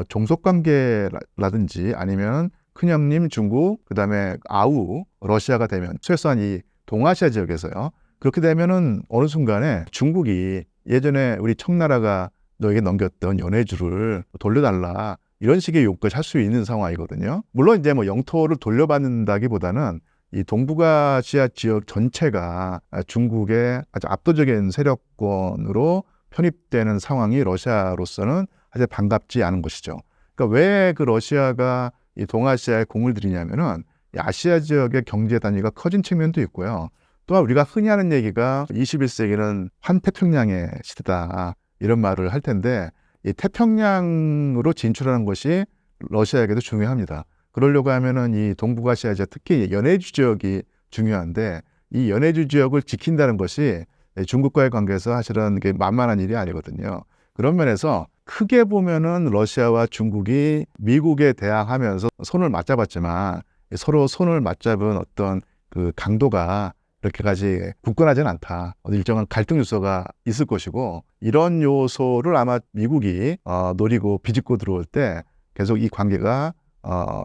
종속 관계라든지 아니면 큰형님 중국, 그다음에 아우 러시아가 되면 최소한 이 동아시아 지역에서요. 그렇게 되면은 어느 순간에 중국이 예전에 우리 청나라가 너에게 넘겼던 연해주를 돌려달라 이런 식의 요구까지 할 수 있는 상황이거든요. 물론 이제 뭐 영토를 돌려받는다기보다는 이 동북아시아 지역 전체가 중국의 아주 압도적인 세력권으로 편입되는 상황이 러시아로서는 아주 반갑지 않은 것이죠. 그러니까 왜 그 러시아가 이 동아시아에 공을 들이냐면은 이 아시아 지역의 경제 단위가 커진 측면도 있고요. 또한 우리가 흔히 하는 얘기가 21세기는 환태평양의 시대다 이런 말을 할 텐데 이 태평양으로 진출하는 것이 러시아에게도 중요합니다. 그러려고 하면은 이 동북아시아 지역 특히 연해주 지역이 중요한데 이 연해주 지역을 지킨다는 것이 중국과의 관계에서 사실은 이게 만만한 일이 아니거든요. 그런 면에서 크게 보면은 러시아와 중국이 미국에 대항하면서 손을 맞잡았지만 서로 손을 맞잡은 어떤 그 강도가 그렇게까지 굳건하지는 않다. 일정한 갈등 요소가 있을 것이고 이런 요소를 아마 미국이 노리고 비집고 들어올 때 계속 이 관계가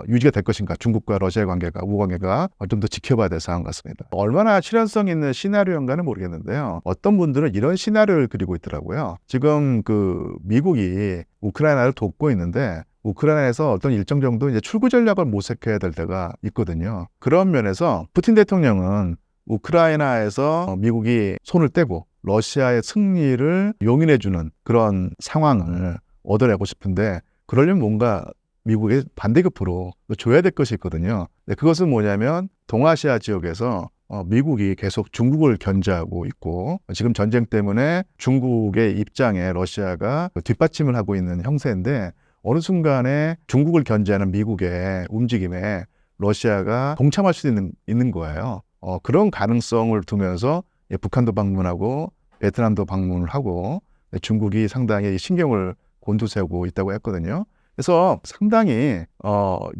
유지가 될 것인가, 중국과 러시아의 관계가, 우호 관계가 좀 더 지켜봐야 될 상황 같습니다. 얼마나 실현성 있는 시나리오인가는 모르겠는데요. 어떤 분들은 이런 시나리오를 그리고 있더라고요. 지금 그 미국이 우크라이나를 돕고 있는데 우크라이나에서 어떤 일정 정도 이제 출구 전략을 모색해야 될 때가 있거든요. 그런 면에서 푸틴 대통령은 우크라이나에서 미국이 손을 떼고 러시아의 승리를 용인해주는 그런 상황을 얻어내고 싶은데 그러려면 뭔가 미국의 반대급부로 줘야 될 것이 있거든요. 그것은 뭐냐면 동아시아 지역에서 미국이 계속 중국을 견제하고 있고 지금 전쟁 때문에 중국의 입장에 러시아가 뒷받침을 하고 있는 형세인데 어느 순간에 중국을 견제하는 미국의 움직임에 러시아가 동참할 수 있는 거예요. 그런 가능성을 두면서 북한도 방문하고 베트남도 방문을 하고 중국이 상당히 신경을 곤두세우고 있다고 했거든요. 그래서 상당히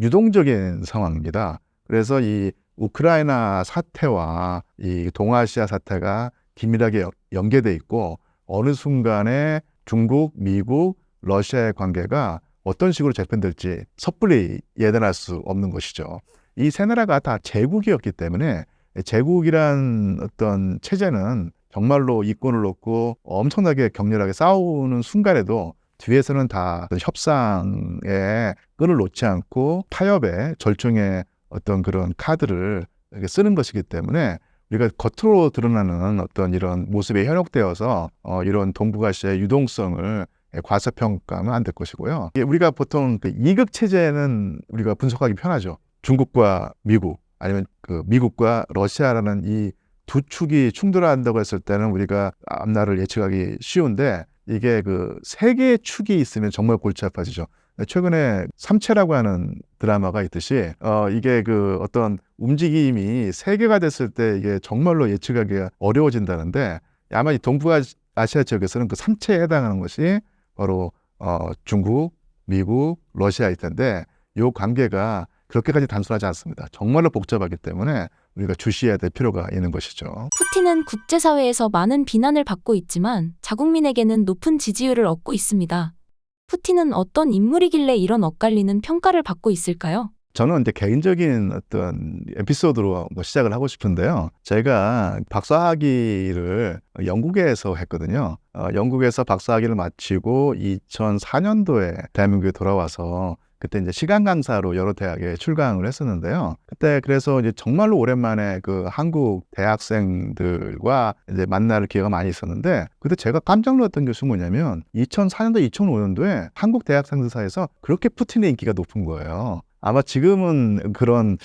유동적인 상황입니다. 그래서 이 우크라이나 사태와 이 동아시아 사태가 긴밀하게 연계돼 있고 어느 순간에 중국, 미국, 러시아의 관계가 어떤 식으로 재편될지 섣불리 예단할 수 없는 것이죠. 이 세 나라가 다 제국이었기 때문에 제국이란 어떤 체제는 정말로 이권을 놓고 엄청나게 격렬하게 싸우는 순간에도 뒤에서는 다 협상에 끈을 놓지 않고 타협의 절충의 어떤 그런 카드를 이렇게 쓰는 것이기 때문에 우리가 겉으로 드러나는 어떤 이런 모습에 현혹되어서 이런 동북아시아의 유동성을 과소평가하면 안 될 것이고요. 우리가 보통 그 이극 체제는 우리가 분석하기 편하죠. 중국과 미국 아니면 그 미국과 러시아라는 이 두 축이 충돌한다고 했을 때는 우리가 앞날을 예측하기 쉬운데 이게 그 세 개의 축이 있으면 정말 골치 아파지죠. 최근에 삼체라고 하는 드라마가 있듯이 이게 그 어떤 움직임이 세 개가 됐을 때 이게 정말로 예측하기가 어려워진다는데 아마 이 동북아시아 지역에서는 그 삼체에 해당하는 것이 바로 중국, 미국, 러시아일 텐데 이 관계가 그렇게까지 단순하지 않습니다. 정말로 복잡하기 때문에 우리가 주시해야 될 필요가 있는 것이죠. 푸틴은 국제사회에서 많은 비난을 받고 있지만 자국민에게는 높은 지지율을 얻고 있습니다. 푸틴은 어떤 인물이길래 이런 엇갈리는 평가를 받고 있을까요? 저는 이제 개인적인 어떤 에피소드로 시작을 하고 싶은데요. 제가 박사학위를 영국에서 했거든요. 영국에서 박사학위를 마치고 2004년도에 대한민국에 돌아와서 그때 이제 시간 강사로 여러 대학에 출강을 했었는데요. 그때 그래서 이제 정말로 오랜만에 그 한국 대학생들과 이제 만날 기회가 많이 있었는데, 그때 제가 깜짝 놀랐던 것이 뭐냐면 2004년도, 2005년도에 한국 대학생들 사이에서 그렇게 푸틴의 인기가 높은 거예요. 아마 지금은 그런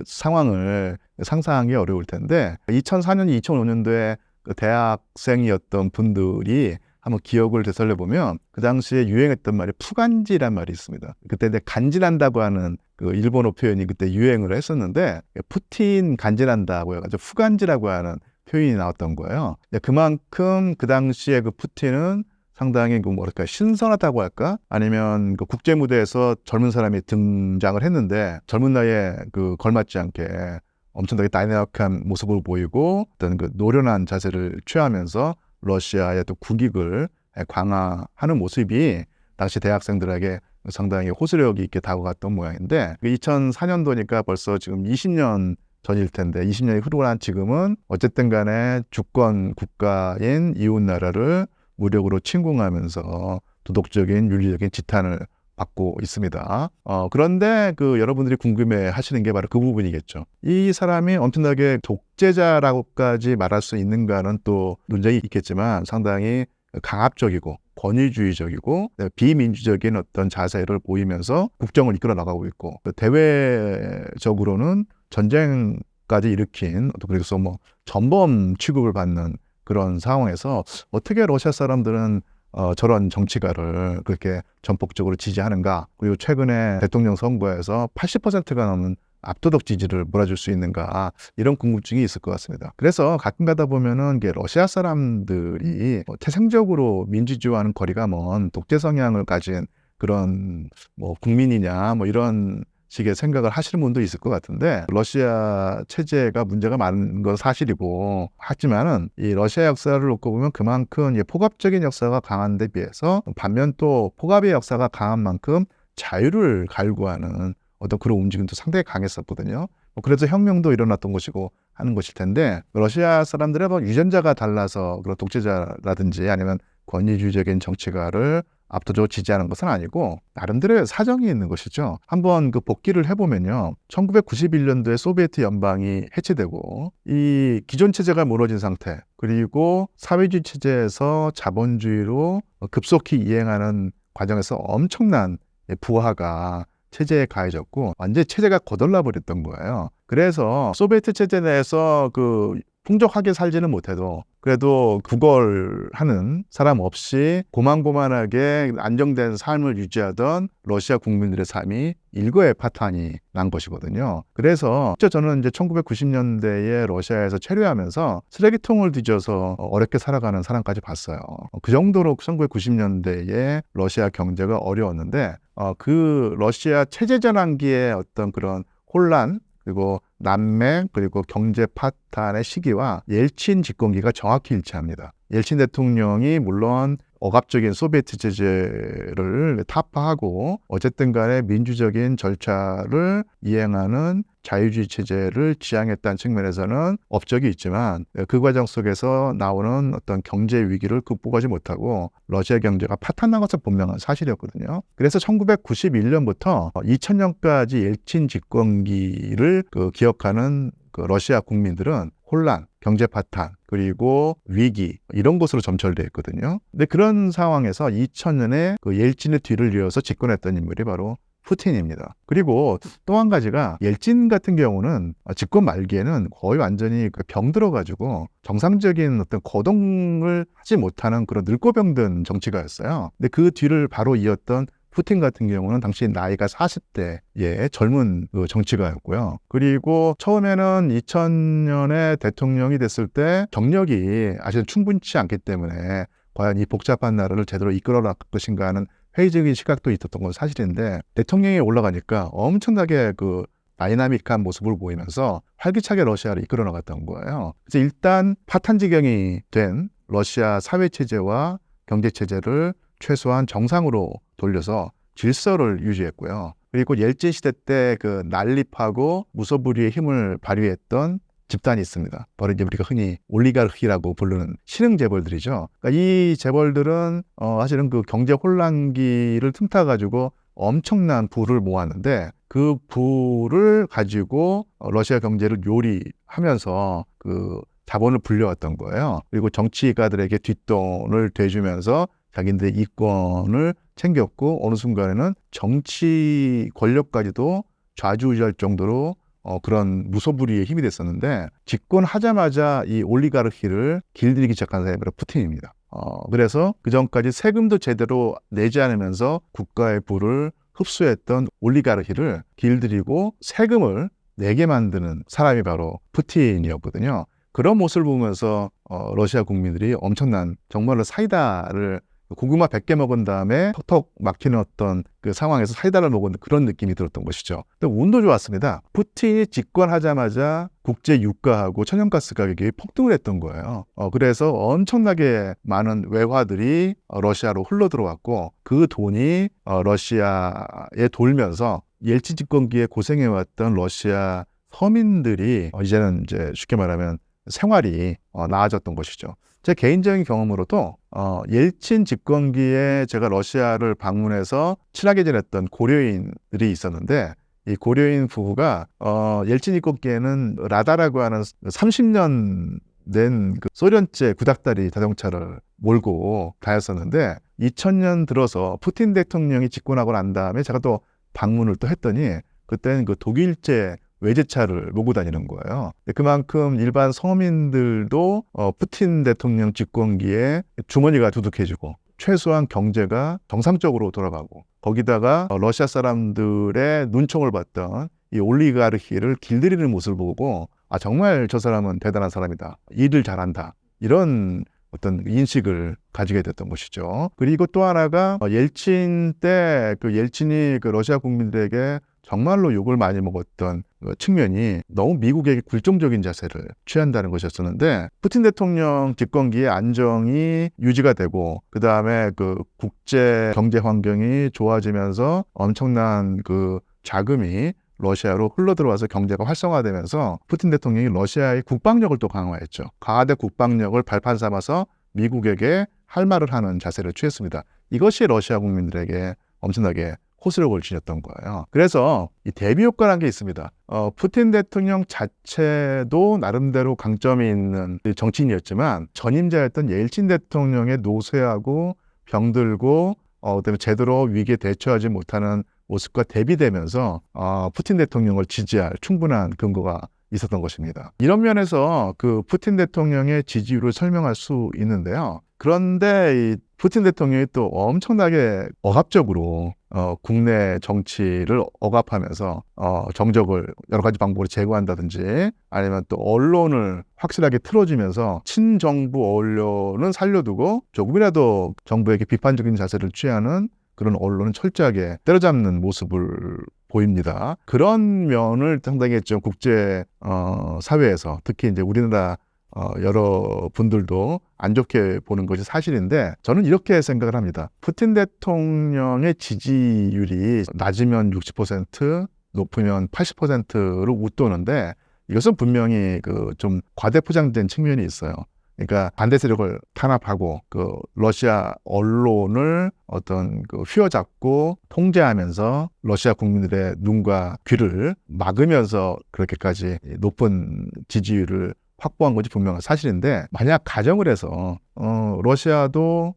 상황을 상상하기 어려울 텐데 2004년, 2005년도에 그 대학생이었던 분들이 한번 기억을 되살려 보면 그 당시에 유행했던 말이 푸간지란 말이 있습니다. 그때 이제 간지난다고 하는 그 일본어 표현이 그때 유행을 했었는데 푸틴 간지난다고 해가지고 푸간지라고 하는 표현이 나왔던 거예요. 그만큼 그 당시에 그 푸틴은 상당히 그 뭐랄까 신선하다고 할까? 아니면 그 국제 무대에서 젊은 사람이 등장을 했는데 젊은 나이에 그 걸맞지 않게 엄청나게 다이나믹한 모습을 보이고 어떤 그 노련한 자세를 취하면서 러시아의 또 국익을 강화하는 모습이 당시 대학생들에게 상당히 호소력이 있게 다가갔던 모양인데 2004년도니까 벌써 지금 20년 전일 텐데 20년이 흐르고 난 지금은 어쨌든 간에 주권 국가인 이웃 나라를 무력으로 침공하면서 도덕적인 윤리적인 지탄을 받고 있습니다. 그런데 그 여러분들이 궁금해 하시는 게 바로 그 부분이겠죠. 이 사람이 엄청나게 독재자라고까지 말할 수 있는가는 또 논쟁이 있겠지만 상당히 강압적이고 권위주의적이고 비민주적인 어떤 자세를 보이면서 국정을 이끌어 나가고 있고 대외적으로는 전쟁까지 일으킨 그래서 뭐 전범 취급을 받는 그런 상황에서 어떻게 러시아 사람들은 저런 정치가를 그렇게 전폭적으로 지지하는가? 그리고 최근에 대통령 선거에서 80%가 넘는 압도적 지지를 몰아줄 수 있는가? 이런 궁금증이 있을 것 같습니다. 그래서 가끔 가다 보면은 이게 러시아 사람들이 태생적으로 민주주의와는 거리가 먼 독재 성향을 가진 그런 뭐 국민이냐 뭐 이런 식의 생각을 하시는 분도 있을 것 같은데 러시아 체제가 문제가 많은 건 사실이고 하지만은 이 러시아 역사를 놓고 보면 그만큼 포갑적인 역사가 강한 데 비해서 반면 또 포갑의 역사가 강한 만큼 자유를 갈구하는 어떤 그런 움직임도 상당히 강했었거든요. 그래서 혁명도 일어났던 것이고 하는 것일 텐데 러시아 사람들의 뭐 유전자가 달라서 그런 독재자라든지 아니면 권위주의적인 정치가를 압도적으로 지지하는 것은 아니고 나름대로의 사정이 있는 것이죠. 한번 그 복기를 해보면요. 1991년도에 소비에트 연방이 해체되고 이 기존 체제가 무너진 상태 그리고 사회주의 체제에서 자본주의로 급속히 이행하는 과정에서 엄청난 부하가 체제에 가해졌고 완전히 체제가 거덜나 버렸던 거예요. 그래서 소비에트 체제 내에서 그 풍족하게 살지는 못해도 그래도 구걸하는 사람 없이 고만고만하게 안정된 삶을 유지하던 러시아 국민들의 삶이 일거에 파탄이 난 것이거든요. 그래서 저는 이제 1990년대에 러시아에서 체류하면서 쓰레기통을 뒤져서 어렵게 살아가는 사람까지 봤어요. 그 정도로 1990년대에 러시아 경제가 어려웠는데 그 러시아 체제 전환기의 어떤 그런 혼란 그리고 난맥 그리고 경제 파탄의 시기와 옐친 집권기가 정확히 일치합니다. 옐친 대통령이 물론 억압적인 소비에트 체제를 타파하고 어쨌든 간에 민주적인 절차를 이행하는 자유주의 체제를 지향했다는 측면에서는 업적이 있지만 그 과정 속에서 나오는 어떤 경제 위기를 극복하지 못하고 러시아 경제가 파탄난 것은 분명한 사실이었거든요. 그래서 1991년부터 2000년까지 옐친 집권기를 기억하는 그 러시아 국민들은 혼란, 경제 파탄, 그리고 위기 이런 것으로 점철되어 있거든요. 근데 그런 상황에서 2000년에 그 옐친의 뒤를 이어서 집권했던 인물이 바로 푸틴입니다. 그리고 또 한 가지가 옐친 같은 경우는 집권 말기에는 거의 완전히 병들어가지고 정상적인 어떤 거동을 하지 못하는 그런 늙고 병든 정치가였어요. 근데 그 뒤를 바로 이었던 푸틴 같은 경우는 당시 나이가 40대의 젊은 정치가였고요. 그리고 처음에는 2000년에 대통령이 됐을 때 경력이 아직 충분치 않기 때문에 과연 이 복잡한 나라를 제대로 이끌어 나갈 것인가 하는 회의적인 시각도 있었던 건 사실인데 대통령이 올라가니까 엄청나게 다이나믹한 모습을 보이면서 활기차게 러시아를 이끌어 나갔던 거예요. 그래서 일단 파탄지경이 된 러시아 사회체제와 경제체제를 최소한 정상으로 돌려서 질서를 유지했고요. 그리고 옐진 시대 때 그 난립하고 무소불위의 힘을 발휘했던 집단이 있습니다. 바로 이제 우리가 흔히 올리가르히라고 부르는 신흥 재벌들이죠. 그러니까 이 재벌들은 사실은 그 경제 혼란기를 틈타가지고 엄청난 부를 모았는데 그 부를 가지고 러시아 경제를 요리하면서 그 자본을 불려왔던 거예요. 그리고 정치가들에게 뒷돈을 대주면서 자기들의 이권을 챙겼고 어느 순간에는 정치 권력까지도 좌지우지할 정도로 그런 무소불위의 힘이 됐었는데 집권하자마자 이 올리가르히를 길들이기 시작한 사람이 바로 푸틴입니다. 그래서 그 전까지 세금도 제대로 내지 않으면서 국가의 부를 흡수했던 올리가르히를 길들이고 세금을 내게 만드는 사람이 바로 푸틴이었거든요. 그런 모습을 보면서 러시아 국민들이 엄청난 정말로 사이다를 고구마 100개 먹은 다음에 턱턱 막히는 어떤 그 상황에서 사이다를 먹은 그런 느낌이 들었던 것이죠. 근데 운도 좋았습니다. 푸틴이 집권하자마자 국제 유가하고 천연가스 가격이 폭등을 했던 거예요. 그래서 엄청나게 많은 외화들이 러시아로 흘러들어왔고 그 돈이 러시아에 돌면서 옐친 집권기에 고생해왔던 러시아 서민들이 이제는 이제 쉽게 말하면 생활이 나아졌던 것이죠. 제 개인적인 경험으로도 옐친 집권기에 제가 러시아를 방문해서 친하게 지냈던 고려인들이 있었는데 이 고려인 부부가 옐친 집권기에는 라다라고 하는 30년 된 그 소련제 구닥다리 자동차를 몰고 다녔었는데 2000년 들어서 푸틴 대통령이 집권하고 난 다음에 제가 또 방문을 또 했더니 그때는 그 독일제 외제차를 몰고 다니는 거예요. 그만큼 일반 서민들도 푸틴 대통령 집권기에 주머니가 두둑해지고 최소한 경제가 정상적으로 돌아가고 거기다가 러시아 사람들의 눈총을 받던 이 올리가르히를 길들이는 모습을 보고 정말 저 사람은 대단한 사람이다. 일을 잘한다. 이런 어떤 인식을 가지게 됐던 것이죠. 그리고 또 하나가 옐친 때 그 옐친이 그 러시아 국민들에게 정말로 욕을 많이 먹었던 측면이 너무 미국에게 굴종적인 자세를 취한다는 것이었었는데 푸틴 대통령 집권기에 안정이 유지가 되고 그 다음에 그 국제 경제 환경이 좋아지면서 엄청난 그 자금이 러시아로 흘러들어와서 경제가 활성화되면서 푸틴 대통령이 러시아의 국방력을 또 강화했죠. 강화된 국방력을 발판 삼아서 미국에게 할 말을 하는 자세를 취했습니다. 이것이 러시아 국민들에게 엄청나게 호소력을 지녔던 거예요. 그래서 이 대비 효과라는 게 있습니다. 푸틴 대통령 자체도 나름대로 강점이 있는 정치인이었지만 전임자였던 옐친 대통령의 노쇠하고 병들고 그다음에 제대로 위기에 대처하지 못하는 모습과 대비되면서 푸틴 대통령을 지지할 충분한 근거가 있었던 것입니다. 이런 면에서 그 푸틴 대통령의 지지율을 설명할 수 있는데요. 그런데 이 푸틴 대통령이 또 엄청나게 억압적으로 국내 정치를 억압하면서 정적을 여러 가지 방법으로 제거한다든지 아니면 또 언론을 확실하게 틀어주면서 친정부 언론은 살려두고 조금이라도 정부에게 비판적인 자세를 취하는 그런 언론은 철저하게 때려잡는 모습을 보입니다. 그런 면을 상당히 좀 국제 사회에서 특히 이제 우리나라 여러 분들도 안 좋게 보는 것이 사실인데 저는 이렇게 생각을 합니다. 푸틴 대통령의 지지율이 낮으면 60%, 높으면 80%를 웃도는데 이것은 분명히 그 좀 과대포장된 측면이 있어요. 그러니까 반대 세력을 탄압하고 그 러시아 언론을 어떤 그 휘어잡고 통제하면서 러시아 국민들의 눈과 귀를 막으면서 그렇게까지 높은 지지율을 확보한 것이 분명한 사실인데 만약 가정을 해서 러시아도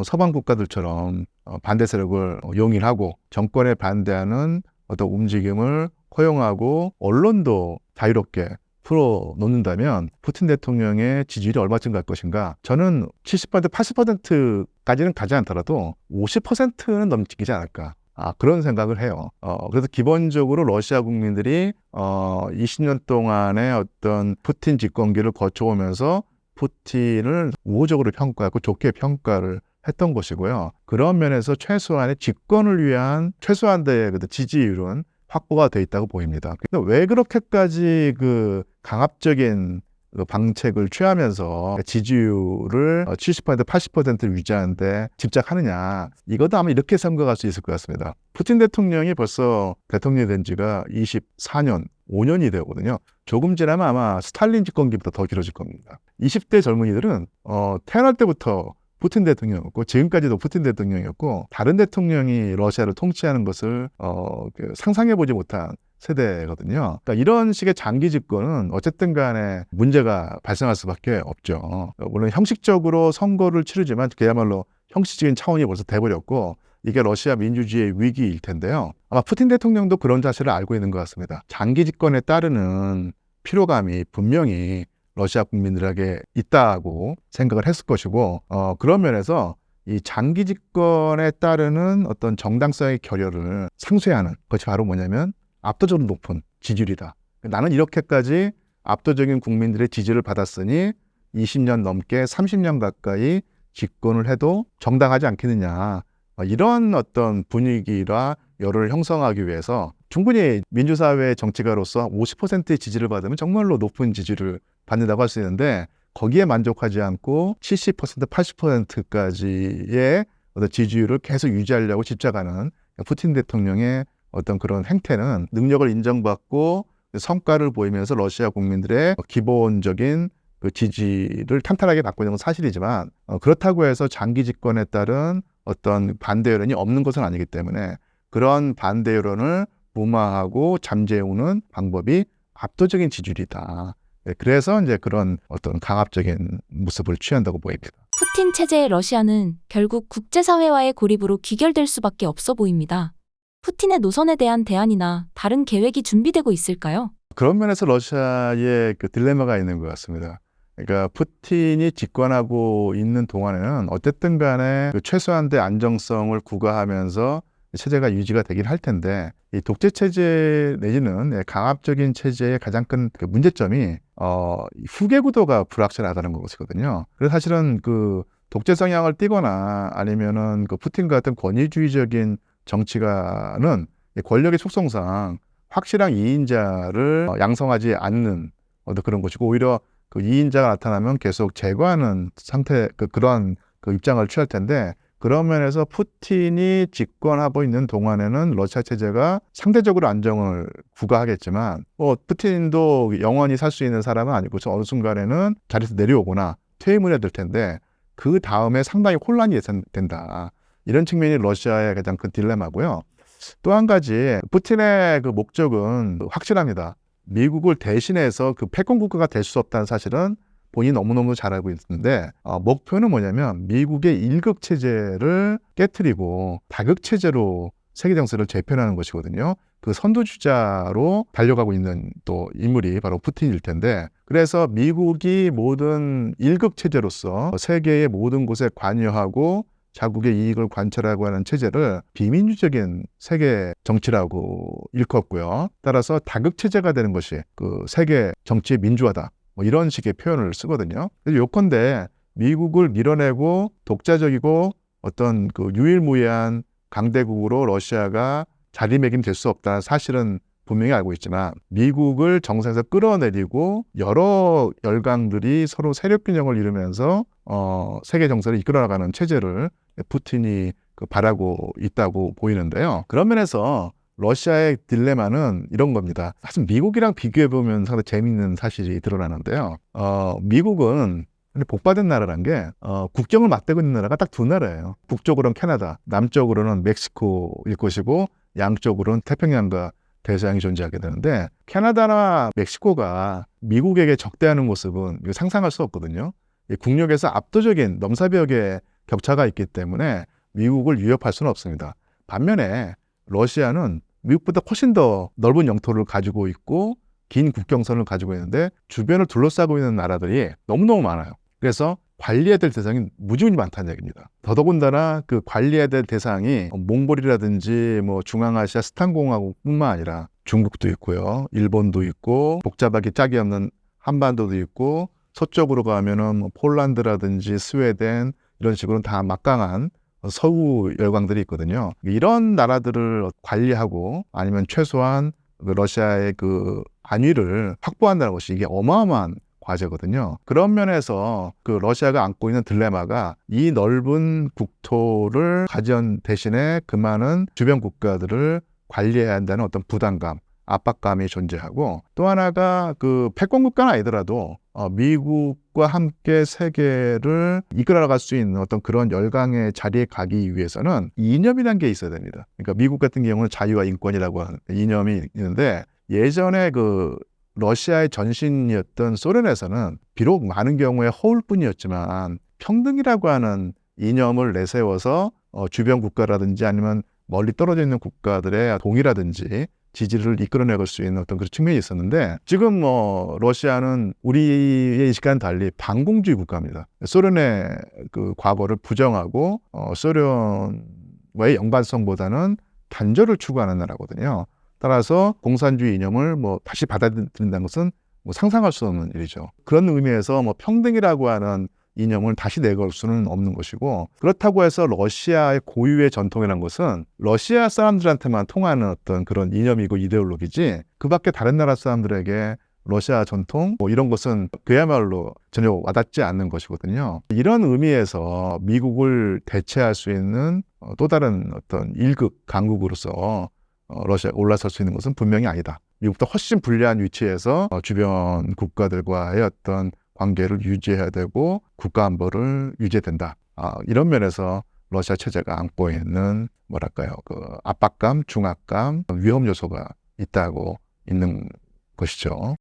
서방 국가들처럼 반대 세력을 용인하고 정권에 반대하는 어떤 움직임을 허용하고 언론도 자유롭게 풀어놓는다면 푸틴 대통령의 지지율이 얼마쯤 갈 것인가? 저는 70%, 80%까지는 가지 않더라도 50%는 넘기지 않을까? 그런 생각을 해요. 그래서 기본적으로 러시아 국민들이 20년 동안의 어떤 푸틴 집권기를 거쳐오면서 푸틴을 우호적으로 평가하고 좋게 평가를 했던 것이고요. 그런 면에서 최소한의 집권을 위한 최소한의 지지율은 확보가 돼 있다고 보입니다. 근데 왜 그렇게까지 그 강압적인 그 방책을 취하면서 지지율을 70% 80%를 유지하는데 집착하느냐, 이것도 아마 이렇게 생각할 수 있을 것 같습니다. 푸틴 대통령이 벌써 대통령이 된 지가 24년 5년이 되거든요. 조금 지나면 아마 스탈린 집권기보다 더 길어질 겁니다. 20대 젊은이들은 태어날 때부터 푸틴 대통령이었고 지금까지도 푸틴 대통령이었고 다른 대통령이 러시아를 통치하는 것을 상상해보지 못한 세대거든요. 그러니까 이런 식의 장기 집권은 어쨌든 간에 문제가 발생할 수밖에 없죠. 물론 형식적으로 선거를 치르지만 그야말로 형식적인 차원이 벌써 돼버렸고 이게 러시아 민주주의의 위기일 텐데요. 아마 푸틴 대통령도 그런 사실을 알고 있는 것 같습니다. 장기 집권에 따르는 피로감이 분명히 러시아 국민들에게 있다고 생각을 했을 것이고 그런 면에서 이 장기 집권에 따르는 어떤 정당성의 결여를 상쇄하는 것이 바로 뭐냐면 압도적으로 높은 지지율이다. 나는 이렇게까지 압도적인 국민들의 지지를 받았으니 20년 넘게 30년 가까이 집권을 해도 정당하지 않겠느냐. 이런 어떤 분위기라 여론을 형성하기 위해서 충분히 민주사회 정치가로서 50%의 지지를 받으면 정말로 높은 지지를 받는다고 할 수 있는데 거기에 만족하지 않고 70%, 80%까지의 어떤 지지율을 계속 유지하려고 집착하는 푸틴 대통령의 어떤 그런 행태는 능력을 인정받고 성과를 보이면서 러시아 국민들의 기본적인 그 지지를 탄탄하게 받고 있는 건 사실이지만 그렇다고 해서 장기 집권에 따른 어떤 반대 여론이 없는 것은 아니기 때문에 그런 반대 여론을 무마하고 잠재우는 방법이 압도적인 지지율이다. 그래서 이제 그런 어떤 강압적인 모습을 취한다고 보입니다. 푸틴 체제의 러시아는 결국 국제사회와의 고립으로 귀결될 수밖에 없어 보입니다. 푸틴의 노선에 대한 대안이나 다른 계획이 준비되고 있을까요? 그런 면에서 러시아의 그 딜레마가 있는 것 같습니다. 그러니까 푸틴이 집권하고 있는 동안에는 어쨌든 간에 그 최소한의 안정성을 구가하면서 체제가 유지가 되긴 할 텐데 이 독재 체제 내지는 강압적인 체제의 가장 큰 그 문제점이 후계 구도가 불확실하다는 것이거든요. 그래서 사실은 그 독재 성향을 띠거나 아니면은 그 푸틴 같은 권위주의적인 정치가는 권력의 속성상 확실한 이인자를 양성하지 않는 어떤 그런 것이고 오히려 그 이인자가 나타나면 계속 제거하는 상태 그러한 그 입장을 취할 텐데 그런 면에서 푸틴이 집권하고 있는 동안에는 러시아 체제가 상대적으로 안정을 구가하겠지만 푸틴도 영원히 살 수 있는 사람은 아니고 어느 순간에는 자리에서 내려오거나 퇴임을 해야 될 텐데 그 다음에 상당히 혼란이 예상된다. 이런 측면이 러시아의 가장 큰 딜레마고요. 또 한 가지 푸틴의 그 목적은 확실합니다. 미국을 대신해서 그 패권 국가가 될 수 없다는 사실은 본인이 너무너무 잘 알고 있는데 목표는 뭐냐면 미국의 일극 체제를 깨트리고 다극 체제로 세계 정세를 재편하는 것이거든요. 그 선두주자로 달려가고 있는 또 인물이 바로 푸틴일 텐데 그래서 미국이 모든 일극 체제로서 세계의 모든 곳에 관여하고 자국의 이익을 관철하고 하는 체제를 비민주적인 세계 정치라고 일컫고요. 따라서 다극 체제가 되는 것이 그 세계 정치의 민주화다. 이런 식의 표현을 쓰거든요. 그래서 요컨대 미국을 밀어내고 독자적이고 어떤 그 유일무이한 강대국으로 러시아가 자리매김 될 수 없다는 사실은 분명히 알고 있지만 미국을 정상에서 끌어내리고 여러 열강들이 서로 세력 균형을 이루면서 세계 정세를 이끌어나가는 체제를 푸틴이 바라고 있다고 보이는데요. 그런 면에서 러시아의 딜레마는 이런 겁니다. 사실 미국이랑 비교해보면 상당히 재미있는 사실이 드러나는데요. 미국은 복받은 나라란 게 국경을 맞대고 있는 나라가 딱 두 나라예요. 북쪽으로는 캐나다, 남쪽으로는 멕시코일 것이고 양쪽으로는 태평양과 대서양이 존재하게 되는데 캐나다나 멕시코가 미국에게 적대하는 모습은 상상할 수 없거든요. 국력에서 압도적인 넘사벽의 격차가 있기 때문에 미국을 위협할 수는 없습니다. 반면에 러시아는 미국보다 훨씬 더 넓은 영토를 가지고 있고 긴 국경선을 가지고 있는데 주변을 둘러싸고 있는 나라들이 너무너무 많아요. 그래서 관리해야 될 대상이 무지무지 많다는 얘기입니다. 더더군다나 그 관리해야 될 대상이 몽골이라든지 뭐 중앙아시아 스탄공화국뿐만 아니라 중국도 있고요. 일본도 있고 복잡하게 짝이 없는 한반도도 있고 서쪽으로 가면은 뭐 폴란드라든지 스웨덴 이런 식으로 다 막강한 서구 열강들이 있거든요. 이런 나라들을 관리하고 아니면 최소한 그 러시아의 그 안위를 확보한다는 것이 이게 어마어마한 과제거든요. 그런 면에서 그 러시아가 안고 있는 딜레마가 이 넓은 국토를 가진 대신에 그 많은 주변 국가들을 관리해야 한다는 어떤 부담감, 압박감이 존재하고, 또 하나가 그 패권 국가는 아니더라도 미국과 함께 세계를 이끌어갈 수 있는 어떤 그런 열강의 자리에 가기 위해서는 이념이라는 게 있어야 됩니다. 그러니까 미국 같은 경우는 자유와 인권이라고 하는 이념이 있는데, 예전에 그 러시아의 전신이었던 소련에서는 비록 많은 경우에 허울뿐이었지만 평등이라고 하는 이념을 내세워서 주변 국가라든지 아니면 멀리 떨어져 있는 국가들의 동의라든지 지지를 이끌어내갈 수 있는 어떤 그런 측면이 있었는데, 지금 러시아는 우리의 인식과는 달리 반공주의 국가입니다. 소련의 그 과거를 부정하고 소련과의 연관성보다는 단절을 추구하는 나라거든요. 따라서 공산주의 이념을 다시 받아들인다는 것은 상상할 수 없는 일이죠. 그런 의미에서 평등이라고 하는 이념을 다시 내걸 수는 없는 것이고, 그렇다고 해서 러시아의 고유의 전통이라는 것은 러시아 사람들한테만 통하는 어떤 그런 이념이고 이데올로기지, 그 밖에 다른 나라 사람들에게 러시아 전통 이런 것은 그야말로 전혀 와닿지 않는 것이거든요. 이런 의미에서 미국을 대체할 수 있는 또 다른 어떤 1급 강국으로서 러시아 올라설 수 있는 것은 분명히 아니다. 미국보다 훨씬 불리한 위치에서 주변 국가들과의 어떤 관계를 유지해야 되고 국가 안보를 유지해야 된다. 이런 면에서 러시아 체제가 안고 있는 그 압박감, 중압감, 위험 요소가 있는 것이죠.